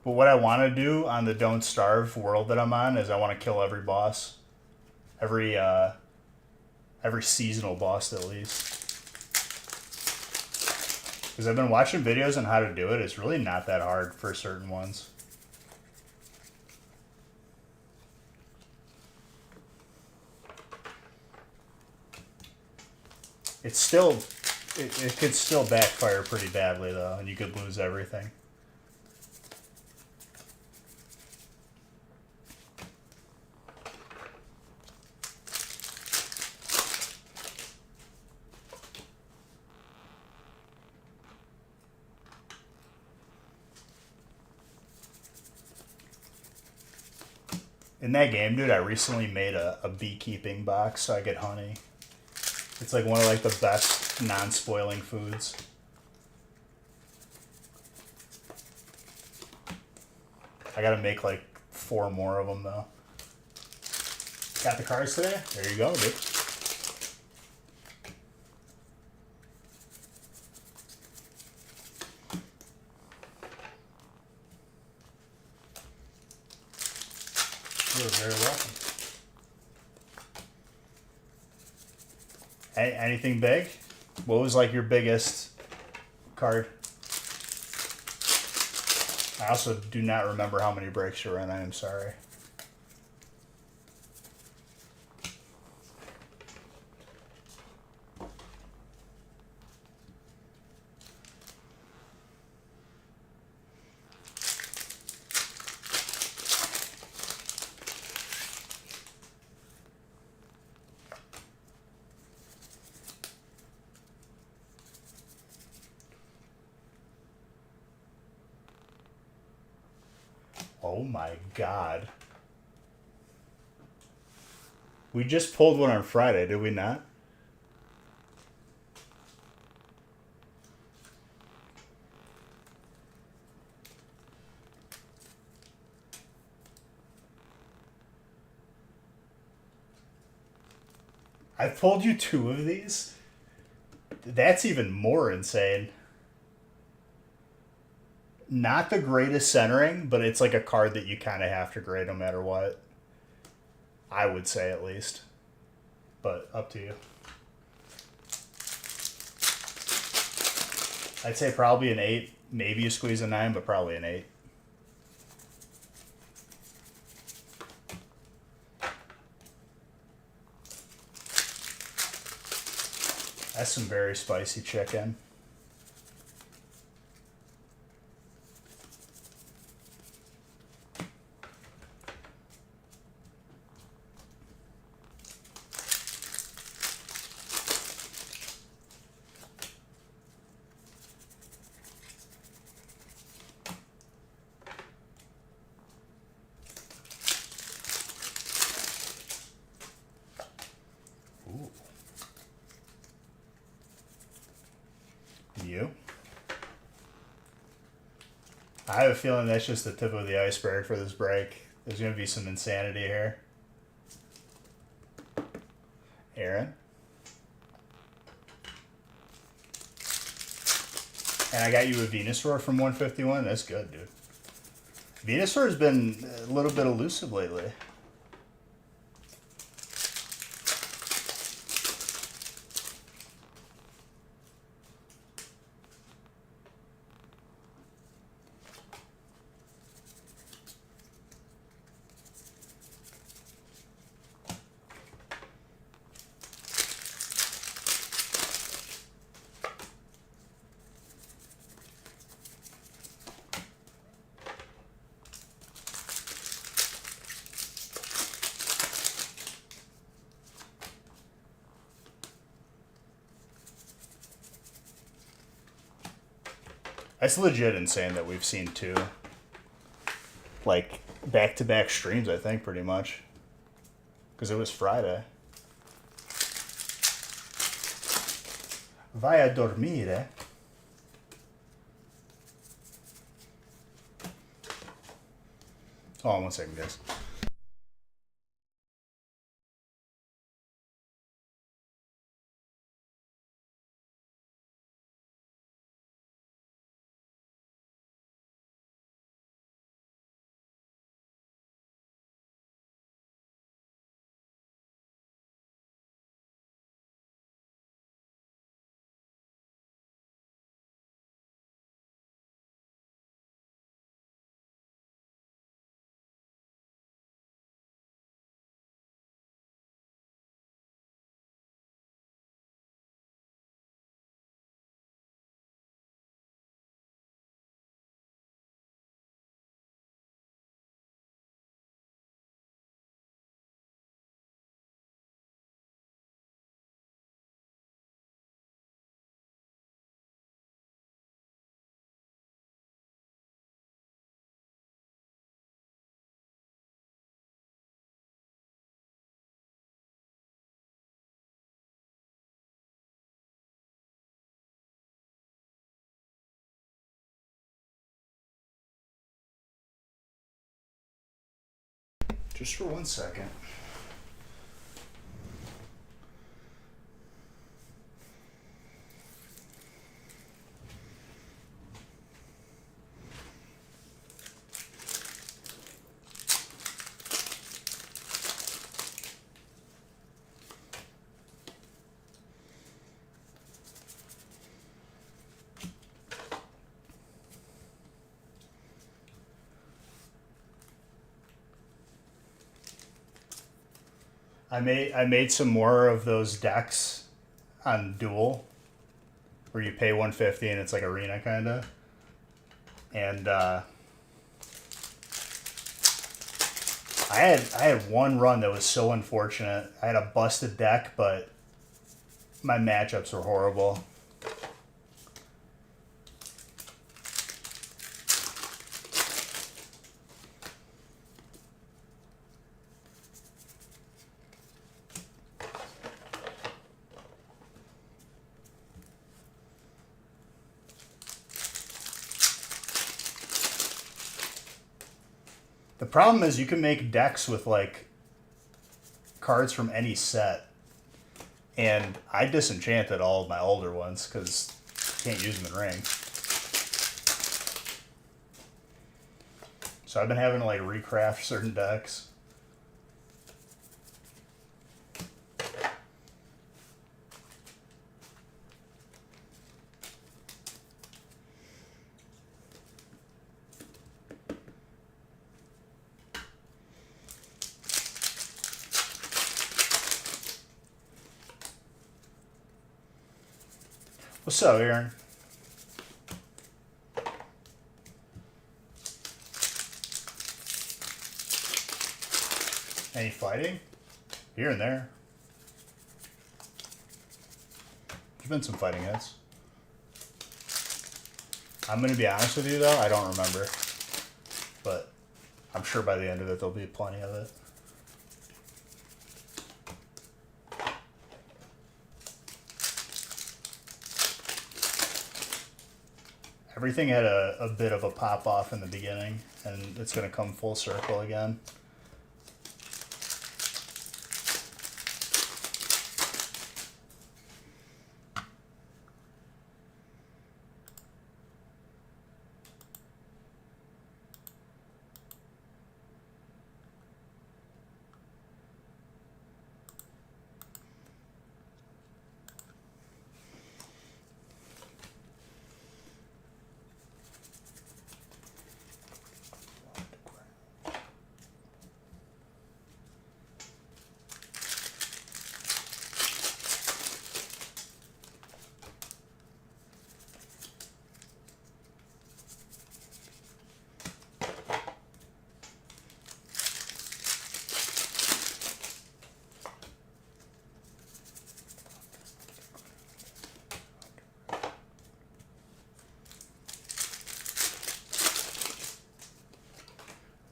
But what I want to do on the Don't Starve world that I'm on is I want to kill every boss. Every seasonal boss at least. Because I've been watching videos on how to do it. It's really not that hard for certain ones. It's still, it could still backfire pretty badly though, and you could lose everything. In that game, dude, I recently made a beekeeping box so I get honey. It's like one of like the best non-spoiling foods. I gotta make like 4 more of them though. Got the cards today? There you go, dude. You're very welcome. Anything big? What was like your biggest card? I also do not remember how many breaks you were in. I am sorry. Oh my god. We just pulled one on Friday, did we not? I've pulled you 2 of these? That's even more insane. Not the greatest centering, but it's like a card that you kind of have to grade no matter what. I would say, at least. But up to you. I'd say probably an 8. Maybe you squeeze a 9, but probably an 8. That's some very spicy chicken. Ooh. You? I have a feeling that's just the tip of the iceberg for this break. There's going to be some insanity here. Aaron? And I got you a Venusaur from 151. That's good, dude. Venusaur has been a little bit elusive lately. It's legit insane that we've seen 2, like, back-to-back streams, I think, pretty much. Because it was Friday. Vai a dormire. Hold on 1 second, guys. Just for 1 second. I made some more of those decks on Duel, where you pay 150 and it's like arena kind of, and I had one run that was so unfortunate. I had a busted deck, but my matchups were horrible. The problem is you can make decks with like cards from any set, and I disenchanted all of my older ones because you can't use them in Ring. So I've been having to like recraft certain decks. What's up, Aaron? Any fighting? Here and there. There's been some fighting hits. I'm going to be honest with you, though, I don't remember. But I'm sure by the end of it, there'll be plenty of it. Everything had a bit of a pop off in the beginning, and it's going to come full circle again.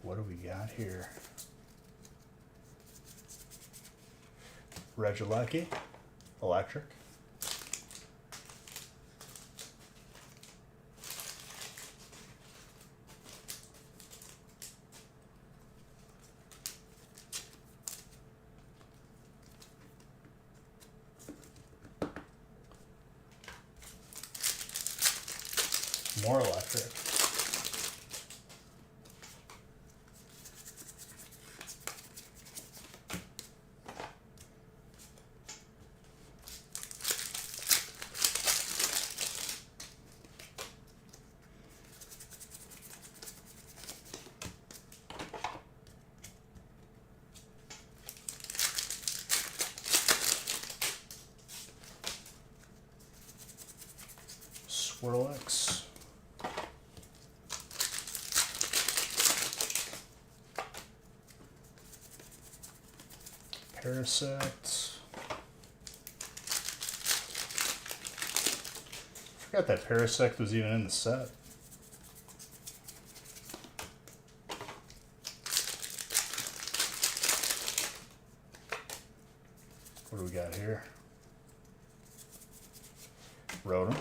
What do we got here? Regieleki, electric. More electric. Swirlix. Parasect. Forgot that Parasect was even in the set. What do we got here? Rotom.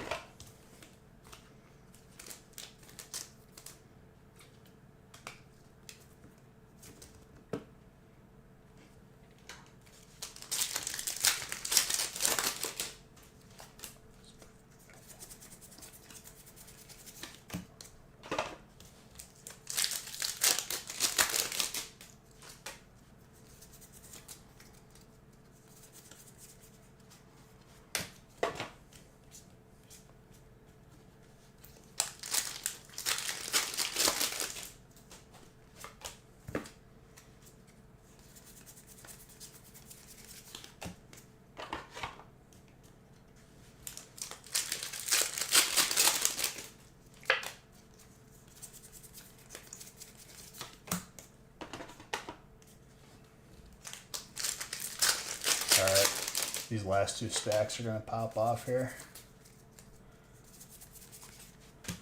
These last two stacks are going to pop off here.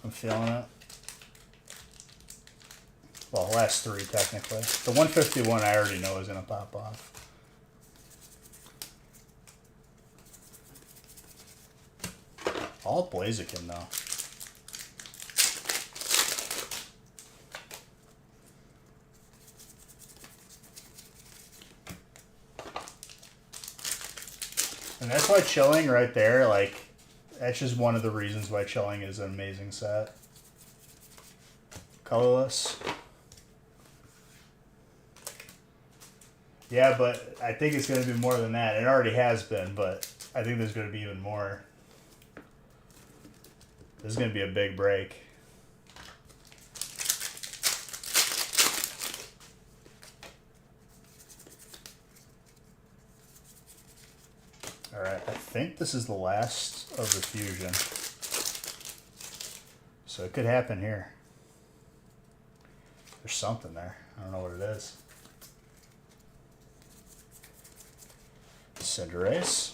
I'm feeling it. Well, last three technically. The 151 I already know is going to pop off. All Blaziken though. And that's why Chilling right there, like, that's just one of the reasons why Chilling is an amazing set. Colorless. Yeah, but I think it's going to be more than that. It already has been, but I think there's going to be even more. This is going to be a big break. Alright, I think this is the last of the fusion. So it could happen here. There's something there. I don't know what it is. Cinderace.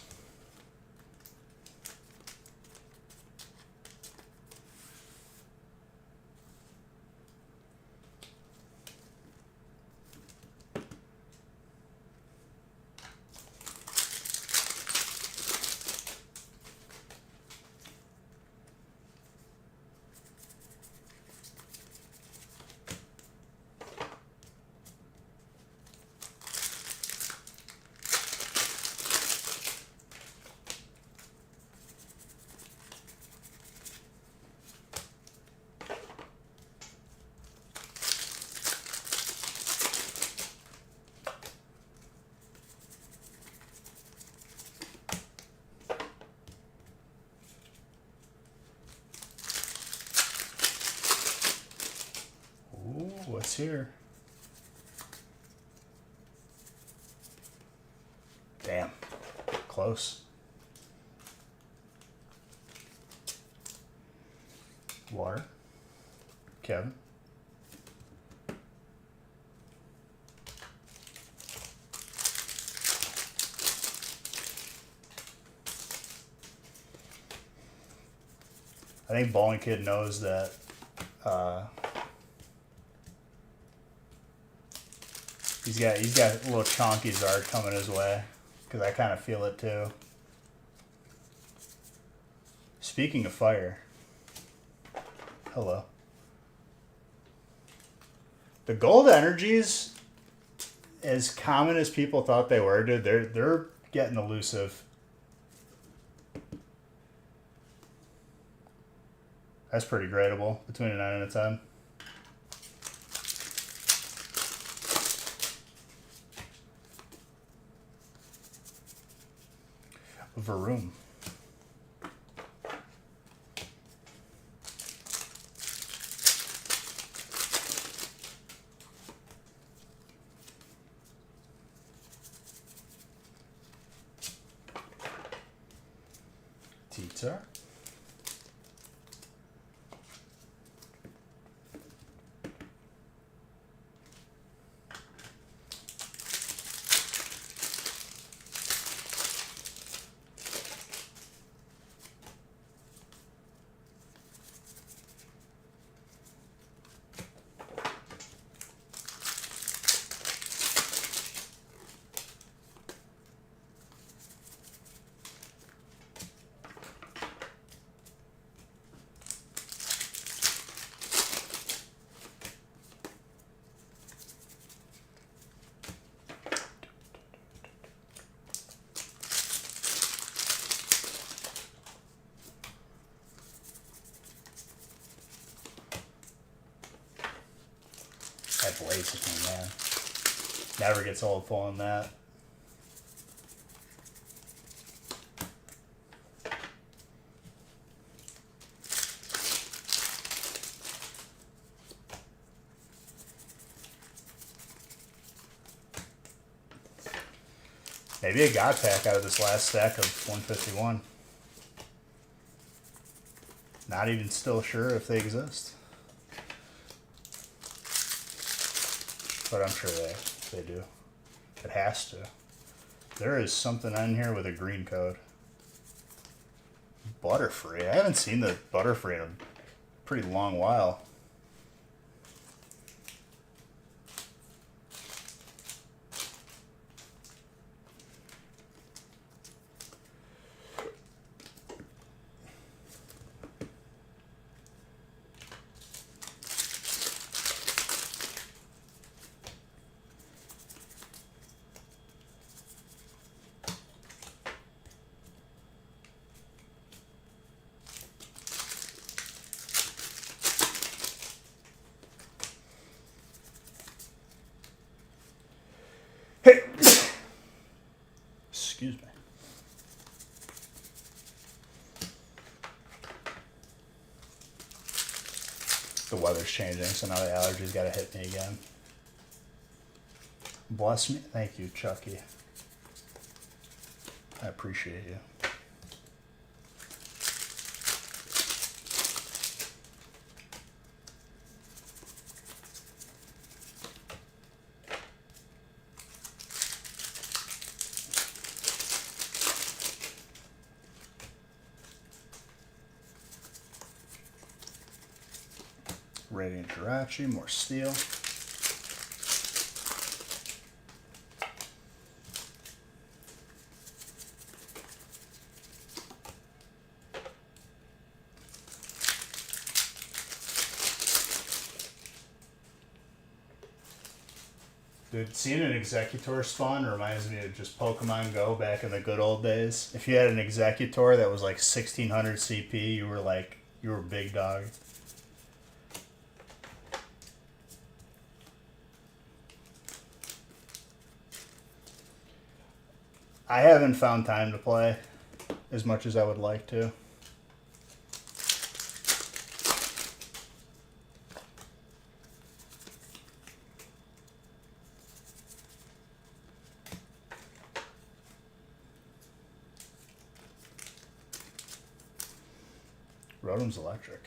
What's here? Damn. Close. Water. Kevin. I think Bowling Kid knows that he's got a little chonky Zard coming his way, because I kind of feel it too. Speaking of fire, hello. The gold energies, as common as people thought they were, dude, they're getting elusive. That's pretty gradable, between a 9 and a 10. Varoom. Tita. That Blaziken, man. Never gets old pulling that. Maybe a God Pack out of this last stack of 151. Not even still sure if they exist. But I'm sure they do. It has to. There is something on here with a green code. Butterfree. I haven't seen the Butterfree in a pretty long while. Hey! Excuse me. The weather's changing, so now the allergies gotta hit me again. Bless me. Thank you, Chucky. I appreciate you. Radiant Jirachi, more steel. Dude, seeing an Executor spawn reminds me of just Pokemon Go back in the good old days. If you had an Executor that was like 1600 CP, you were big dog. I haven't found time to play as much as I would like to. Rotom's electric.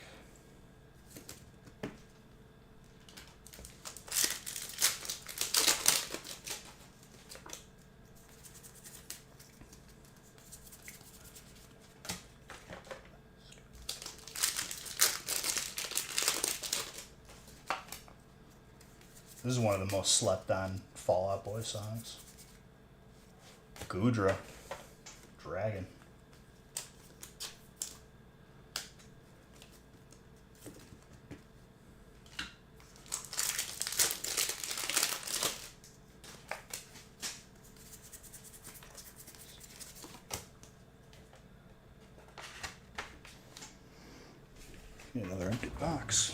This is one of the most slept on Fall Out Boy songs. Goodra. Dragon. Need another empty box.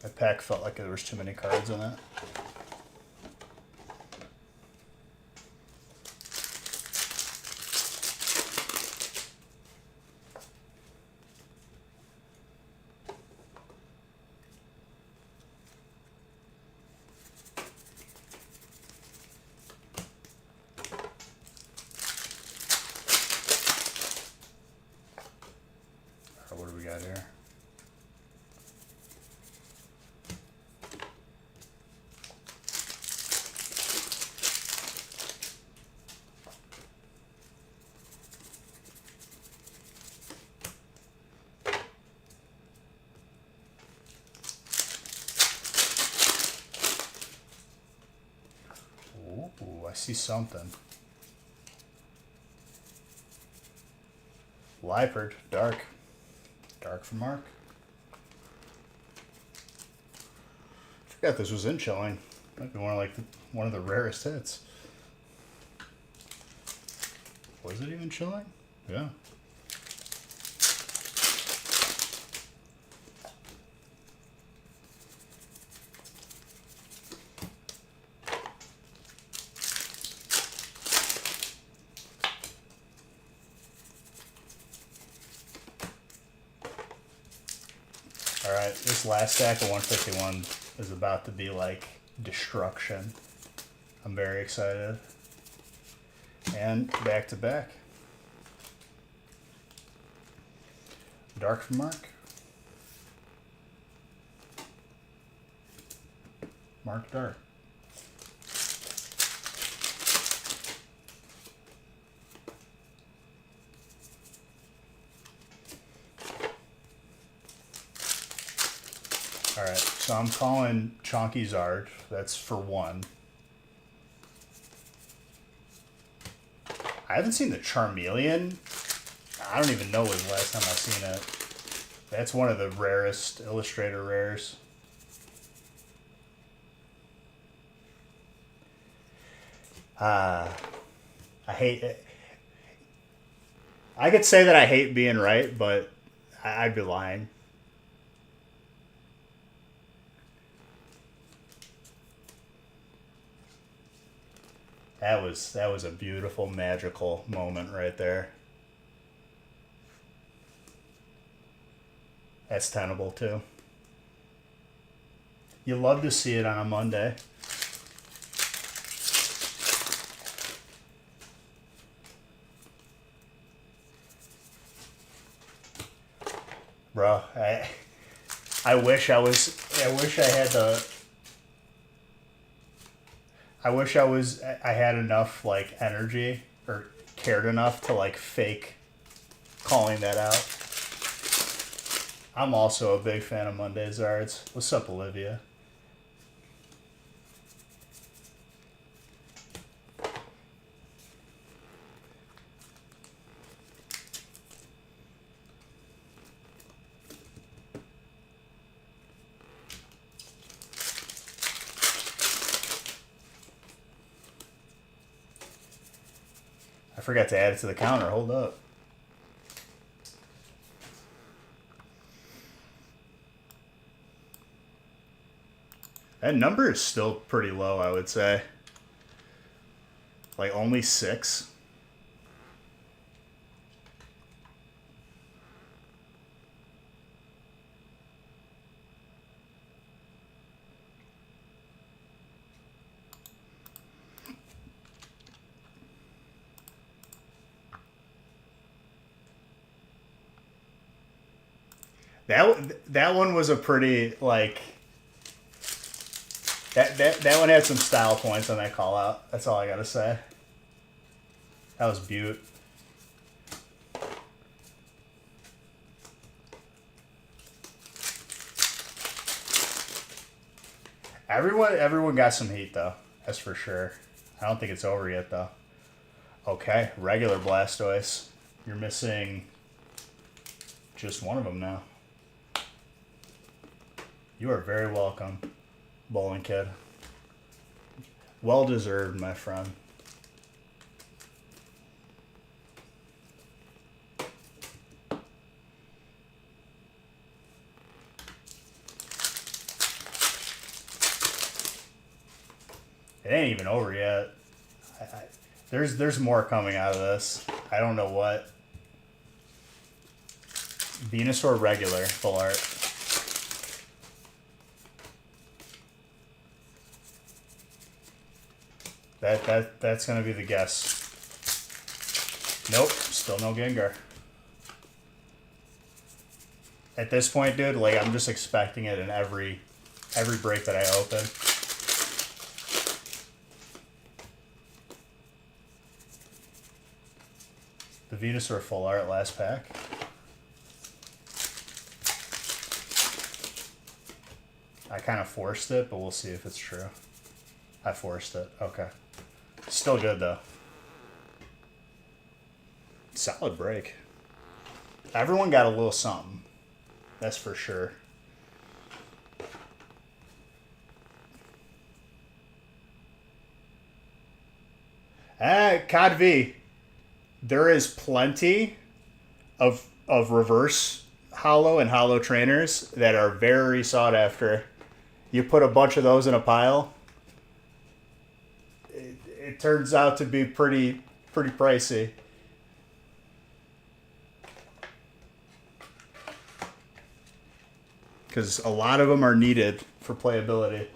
That pack felt like there was too many cards in it. All right, what do we got here? Ooh, I see something. Liepard, dark. Dark from Mark. Forgot this was in chilling. Might be one of the rarest hits. Was it even chilling? Yeah. Alright, this last stack of 151 is about to be like destruction. I'm very excited. And back to back. Dark for Mark. Mark Dark. Alright, so I'm calling Chonky Zard. That's for 1. I haven't seen the Charmeleon. I don't even know when the last time I've seen it. That's one of the rarest Illustrator rares. I hate it. I could say that I hate being right, but I'd be lying. That was a beautiful, magical moment right there. That's tenable too. You love to see it on a Monday. Bro, I wish I had enough like energy or cared enough to like fake calling that out. I'm also a big fan of Monday Zards. What's up, Olivia? I forgot to add it to the counter. Hold up. That number is still pretty low, I would say. Like only 6. That one was a pretty like that one had some style points on that call out. That's all I gotta say. That was beaut. Everyone got some heat though. That's for sure. I don't think it's over yet though. Okay, regular Blastoise. You're missing just one of them now. You are very welcome, Bowling Kid. Well deserved, my friend. It ain't even over yet. There's more coming out of this. I don't know what. Venusaur regular, full art. That's gonna be the guess. Nope, still no Gengar. At this point, dude, like I'm just expecting it in every break that I open. The Venusaur full art last pack. I kind of forced it, but we'll see if it's true. I forced it. Okay. Still good, though. Solid break. Everyone got a little something. That's for sure. COD V. there is plenty of reverse hollow and hollow trainers that are very sought after. You put a bunch of those in a pile, it turns out to be pretty pricey. Because a lot of them are needed for playability.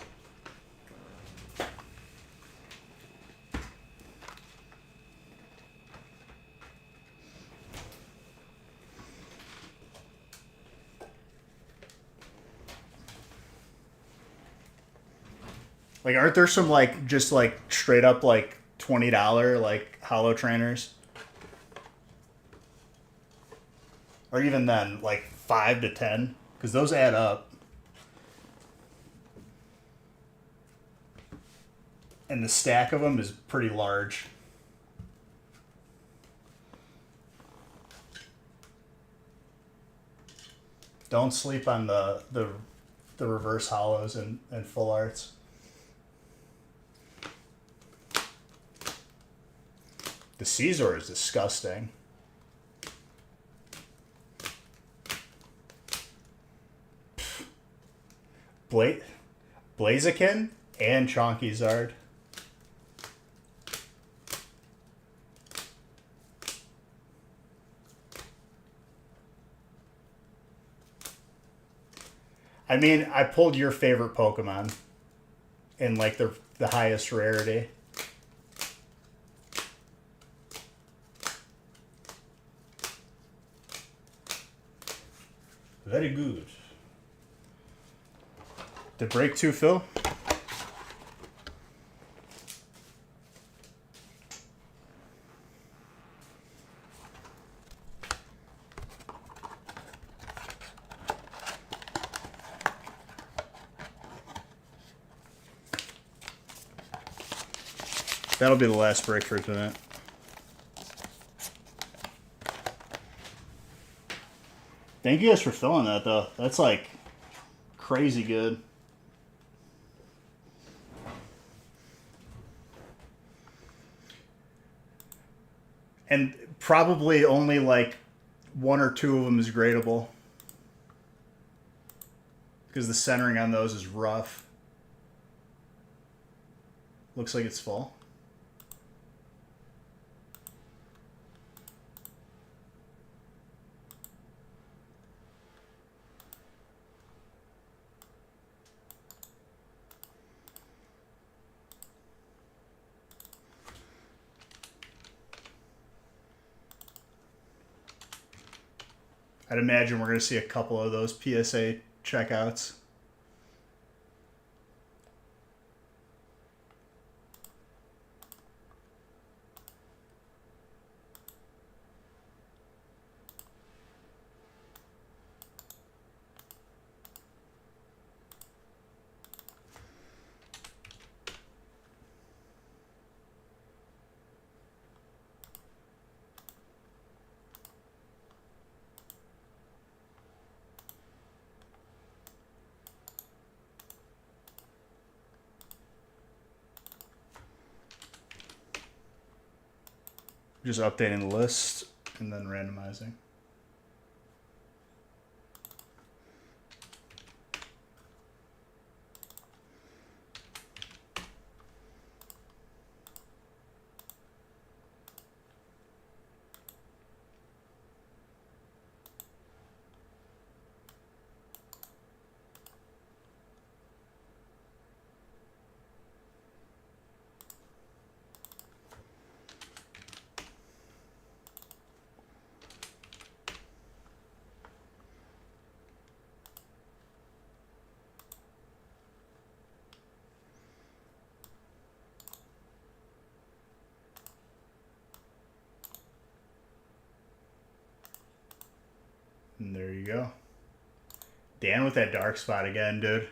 Like, aren't there some like just like straight up like $20 like hollow trainers, or even then like 5 to 10? Because those add up, and the stack of them is pretty large. Don't sleep on the reverse hollows and full arts. The Caesar is disgusting. Blaziken and Chonky Zard. I mean, I pulled your favorite Pokemon in like the highest rarity. Very good. Did break 2 fill? That'll be the last break for tonight. Thank you guys for filling that, though. That's like crazy good. And probably only like 1 or 2 of them is gradable, because the centering on those is rough. Looks like it's full. I'd imagine we're going to see a couple of those PSA checkouts. Just updating the list and then randomizing. And there you go. Dan with that dark spot again, dude.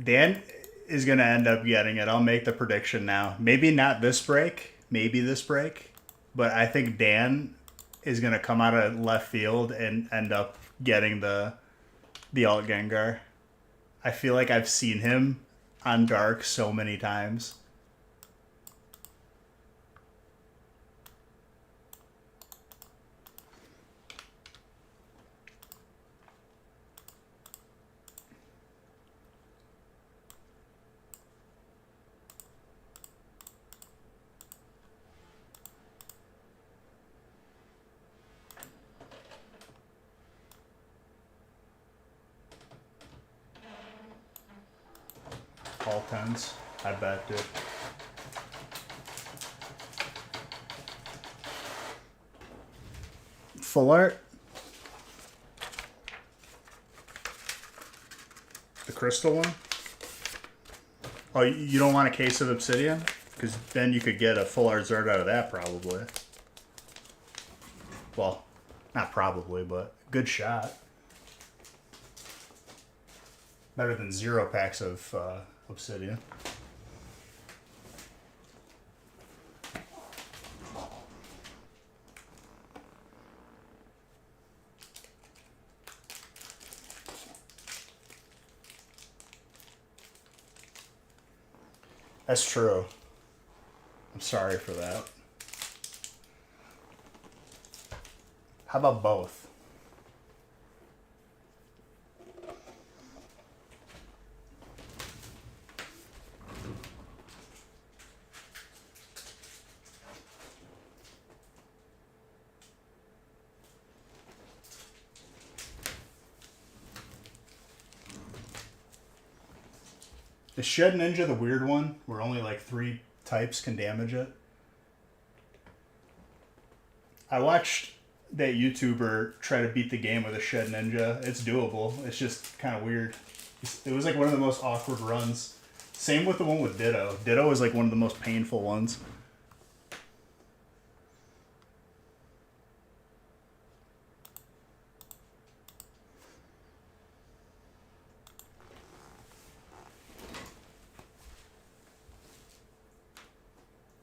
Dan is going to end up getting it. I'll make the prediction now. Maybe not this break. Maybe this break. But I think Dan is going to come out of left field and end up getting the Alt Gengar. I feel like I've seen him on dark so many times. all 10s. I bet, dude. Full art. The crystal one. Oh, you don't want a case of obsidian? Because then you could get a full art Zard out of that, probably. Well, not probably, but good shot. Better than 0 packs of obsidian. That's true. I'm sorry for that. How about both? Is Shed Ninja the weird one, where only like 3 types can damage it? I watched that YouTuber try to beat the game with a Shed Ninja. It's doable. It's just kind of weird. It was like one of the most awkward runs. Same with the one with Ditto. Ditto is like one of the most painful ones.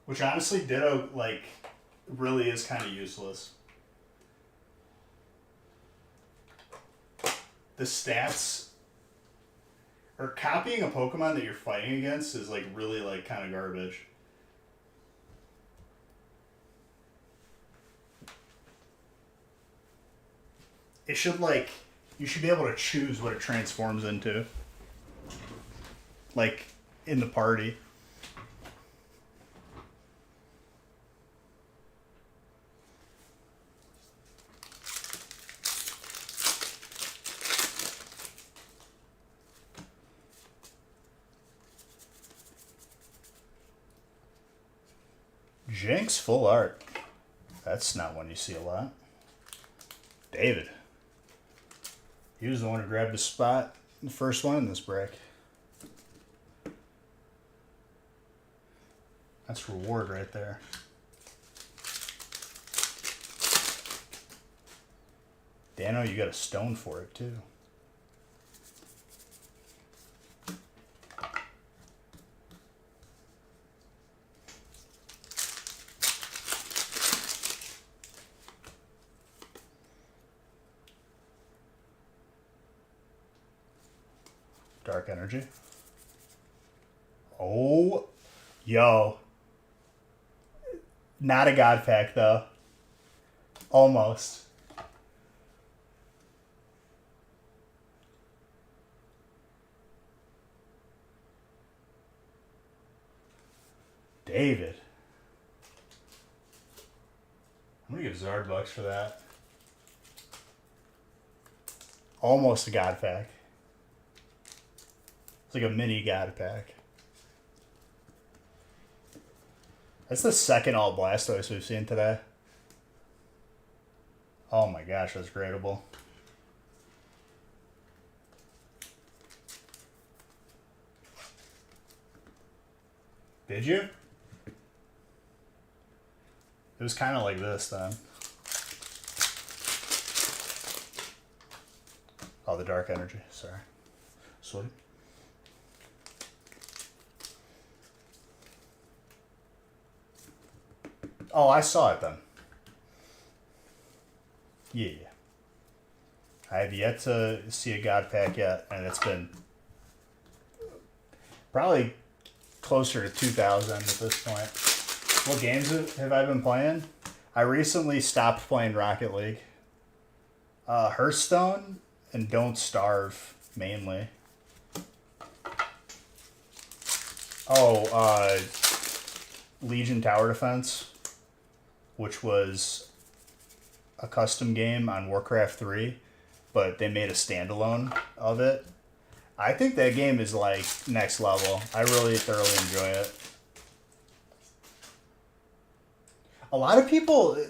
Which honestly, Ditto, like, really is kind of useless. The stats, or copying a Pokemon that you're fighting against is, like, really, like, kind of garbage. It should, like, you should be able to choose what it transforms into. Like, in the party. Jinx full art. That's not one you see a lot. David. He was the one who grabbed the spot, the first one in this break. That's reward right there. Dano, you got a stone for it too. Dark Energy. Oh, yo. Not a God Pack, though. Almost. David. I'm going to give Zard bucks for that. Almost a God Pack. It's like a mini God Pack. That's the second all Blastoise we've seen today. Oh my gosh, that's gradable. Did you? It was kind of like this then. Oh, the Dark Energy. Sorry. Sweet. Oh, I saw it then. Yeah. I have yet to see a God Pack yet, and it's been probably closer to 2,000 at this point. What games have I been playing? I recently stopped playing Rocket League. Hearthstone and Don't Starve, mainly. Oh, Legion Tower Defense, which was a custom game on Warcraft 3, but they made a standalone of it. I think that game is like next level. I really thoroughly enjoy it. A lot of people,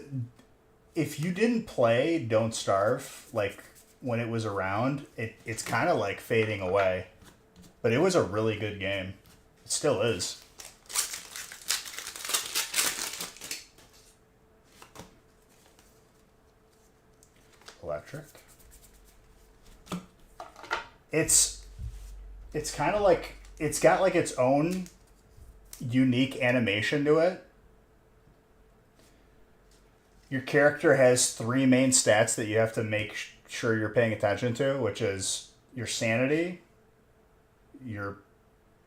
if you didn't play Don't Starve, like when it was around, it's kind of like fading away. But it was a really good game. It still is. Electric. It's kind of like it's got like its own unique animation to it. Your character has three main stats that you have to make sure you're paying attention to, which is your sanity, your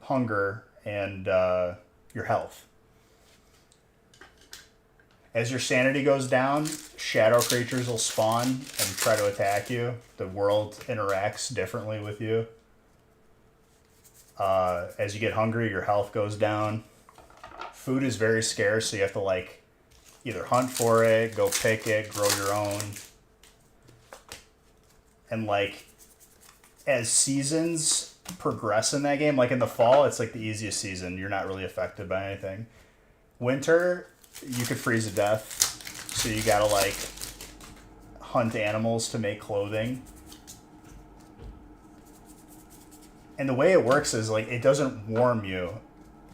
hunger, and your health. As your sanity goes down, shadow creatures will spawn and try to attack you. The world interacts differently with you. As you get hungry, your health goes down. Food is very scarce, so you have to like either hunt for it, go pick it, grow your own. And like as seasons progress in that game, like in the fall, it's like the easiest season. You're not really affected by anything. Winter, you could freeze to death, so you gotta like hunt animals to make clothing. And the way it works is like it doesn't warm you.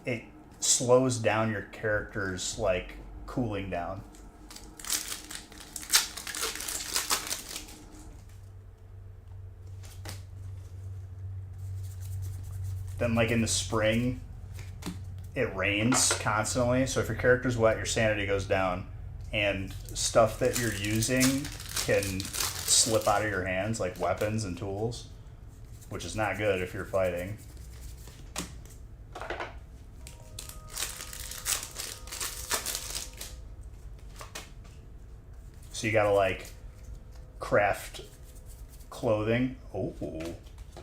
It slows down your character's like cooling down. Then like in the spring, it rains constantly. So if your character's wet, your sanity goes down, and stuff that you're using can slip out of your hands, like weapons and tools, which is not good if you're fighting. So you gotta like craft clothing. Oh,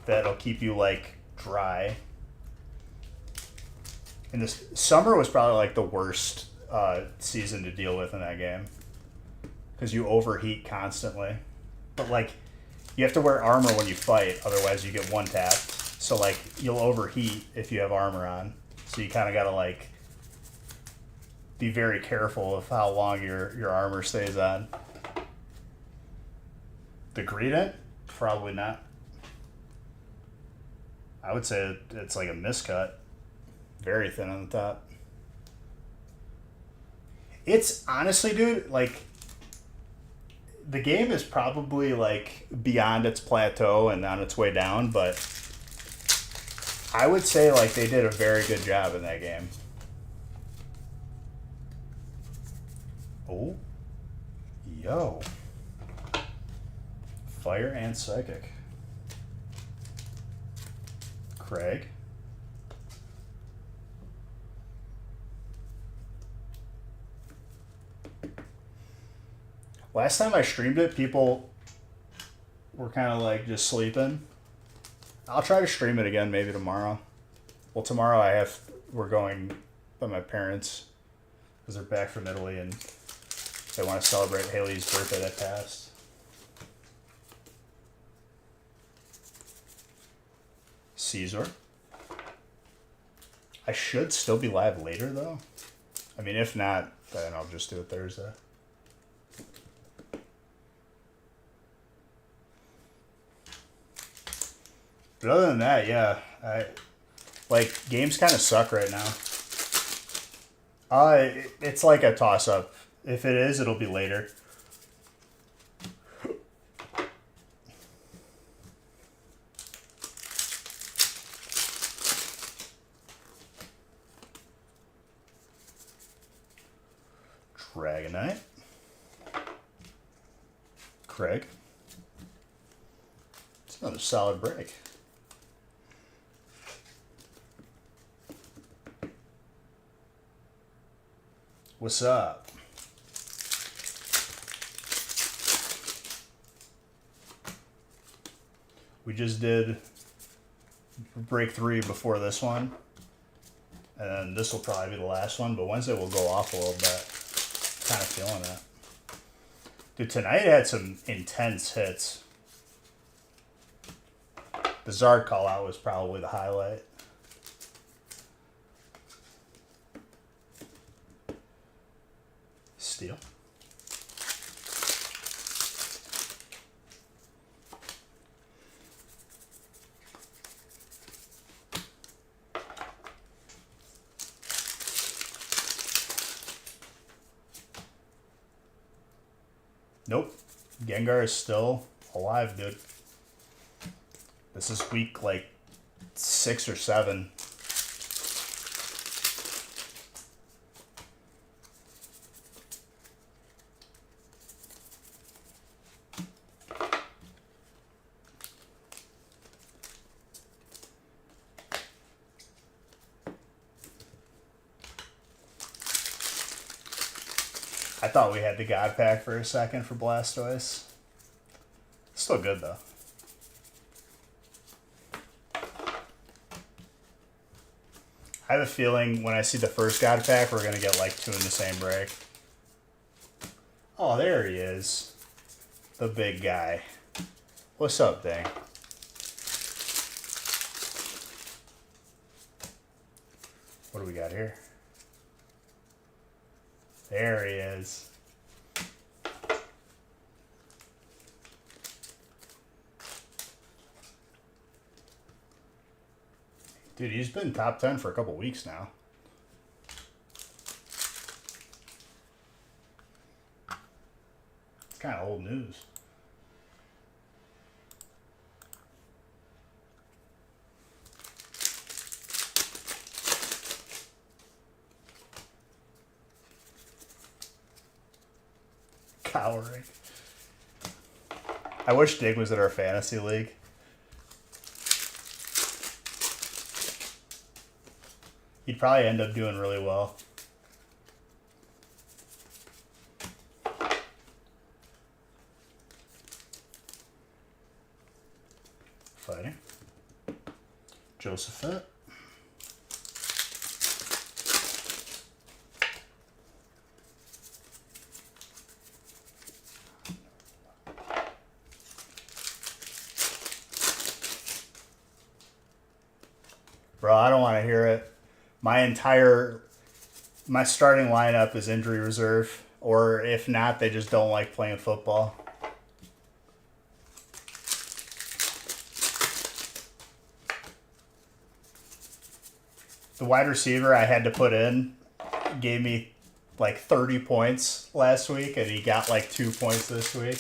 that'll keep you like dry. And this summer was probably like the worst season to deal with in that game because you overheat constantly. But like you have to wear armor when you fight, otherwise you get one tapped. So like you'll overheat if you have armor on. So you kind of gotta like be very careful of how long your armor stays on. The gradient? Probably not. I would say it's like a miscut. Very thin on the top. It's honestly, dude, like the game is probably like beyond its plateau and on its way down, but I would say like they did a very good job in that game. Oh, yo. Fire and Psychic. Craig. Last time I streamed it, people were kind of like just sleeping. I'll try to stream it again maybe tomorrow. Well, tomorrow we're going by my parents because they're back from Italy and they want to celebrate Haley's birthday that passed. Caesar. I should still be live later though. I mean, if not, then I'll just do it Thursday. But other than that, yeah, games kind of suck right now. It's like a toss up. If it is, it'll be later. Dragonite. Craig. It's another solid break. What's up? We just did break 3 before this one. And this will probably be the last one, but Wednesday will go off a little bit. Kind of feeling it. Dude, tonight had some intense hits. The Zard call out was probably the highlight. Steal. Nope. Gengar is still alive, dude. This is week like 6 or 7. I thought we had the God Pack for a second for Blastoise. Still good, though. I have a feeling when I see the first God Pack, we're going to get like 2 in the same break. Oh, there he is. The big guy. What's up, Dang? What do we got here? There he is. Dude, he's been top 10 for a couple weeks now. It's kind of old news. Cowering. I wish Dig was in our fantasy league. He'd probably end up doing really well. Fighting. Josephette. Bro, I don't want to hear it. My starting lineup is injury reserve, or if not, they just don't like playing football. The wide receiver I had to put in gave me like 30 points last week, and he got like 2 points this week.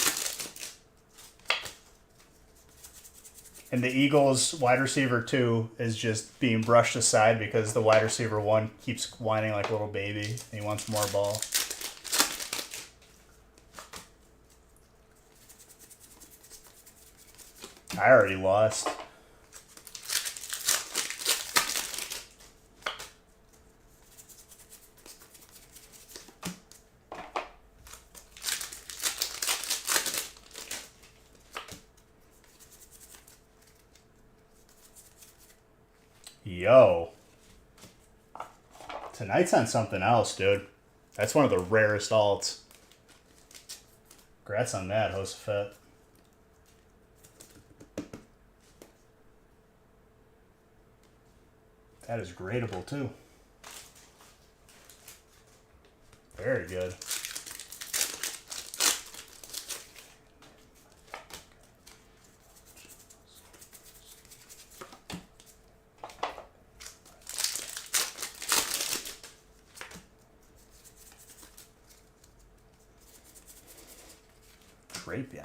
And the Eagles wide receiver 2 is just being brushed aside because the wide receiver 1 keeps whining like a little baby. And he wants more ball. I already lost. Yo. Tonight's on something else, dude. That's one of the rarest alts. Congrats on that, Josefet. That is gradable, too. Very good. Trapian.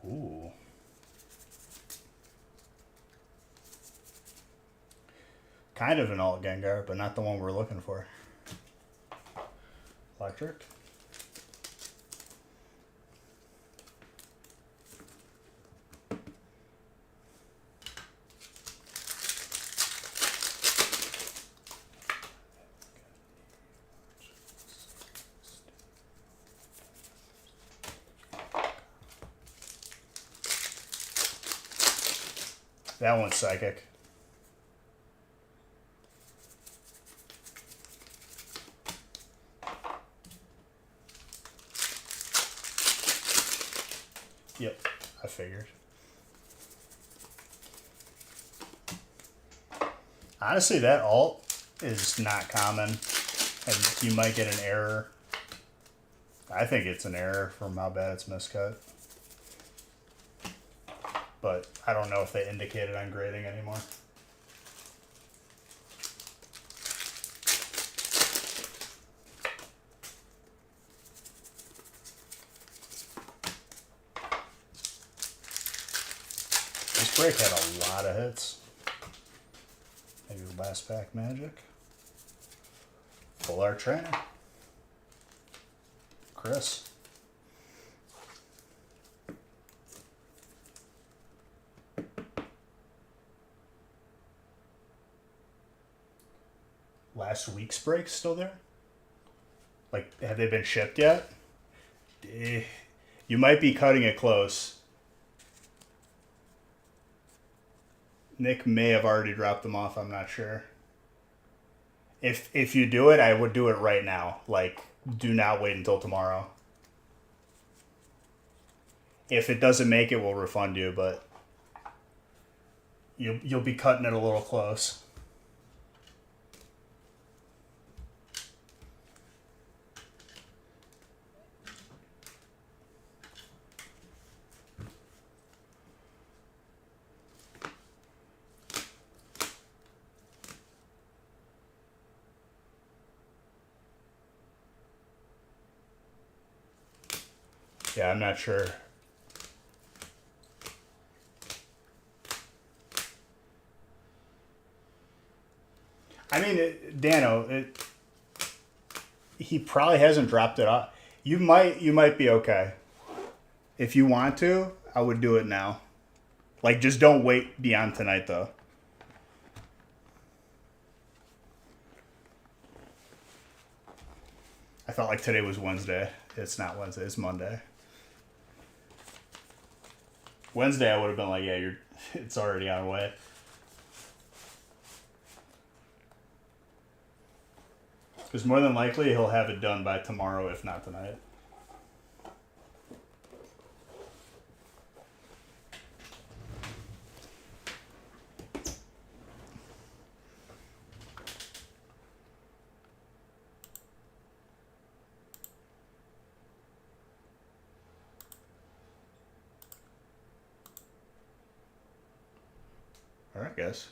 Ooh. Kind of an alt Gengar, but not the one we're looking for. Electric. That one's psychic. Yep, I figured. Honestly, that alt is not common, and you might get an error. I think it's an error from how bad it's miscut. But I don't know if they indicate it on grading anymore. This break had a lot of hits. Maybe last pack magic. Full art trainer. Chris. Last week's break still there? Like, have they been shipped yet? You might be cutting it close. Nick may have already dropped them off, I'm not sure. If you do it, I would do it right now. Like, do not wait until tomorrow. If it doesn't make it, we'll refund you, but you'll be cutting it a little close. Yeah, I'm not sure. I mean, Dano, he probably hasn't dropped it off. You might be okay. If you want to, I would do it now. Like, just don't wait beyond tonight, though. I felt like today was Wednesday. It's not Wednesday. It's Monday. Wednesday, I would have been like, yeah, it's already on the way. Because more than likely, he'll have it done by tomorrow, if not tonight. All right, guys.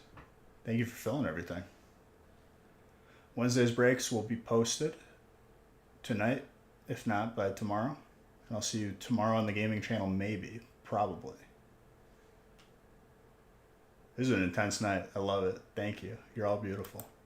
Thank you for filling everything. Wednesday's breaks will be posted tonight, if not by tomorrow. And I'll see you tomorrow on the gaming channel, maybe, probably. This is an intense night. I love it. Thank you. You're all beautiful.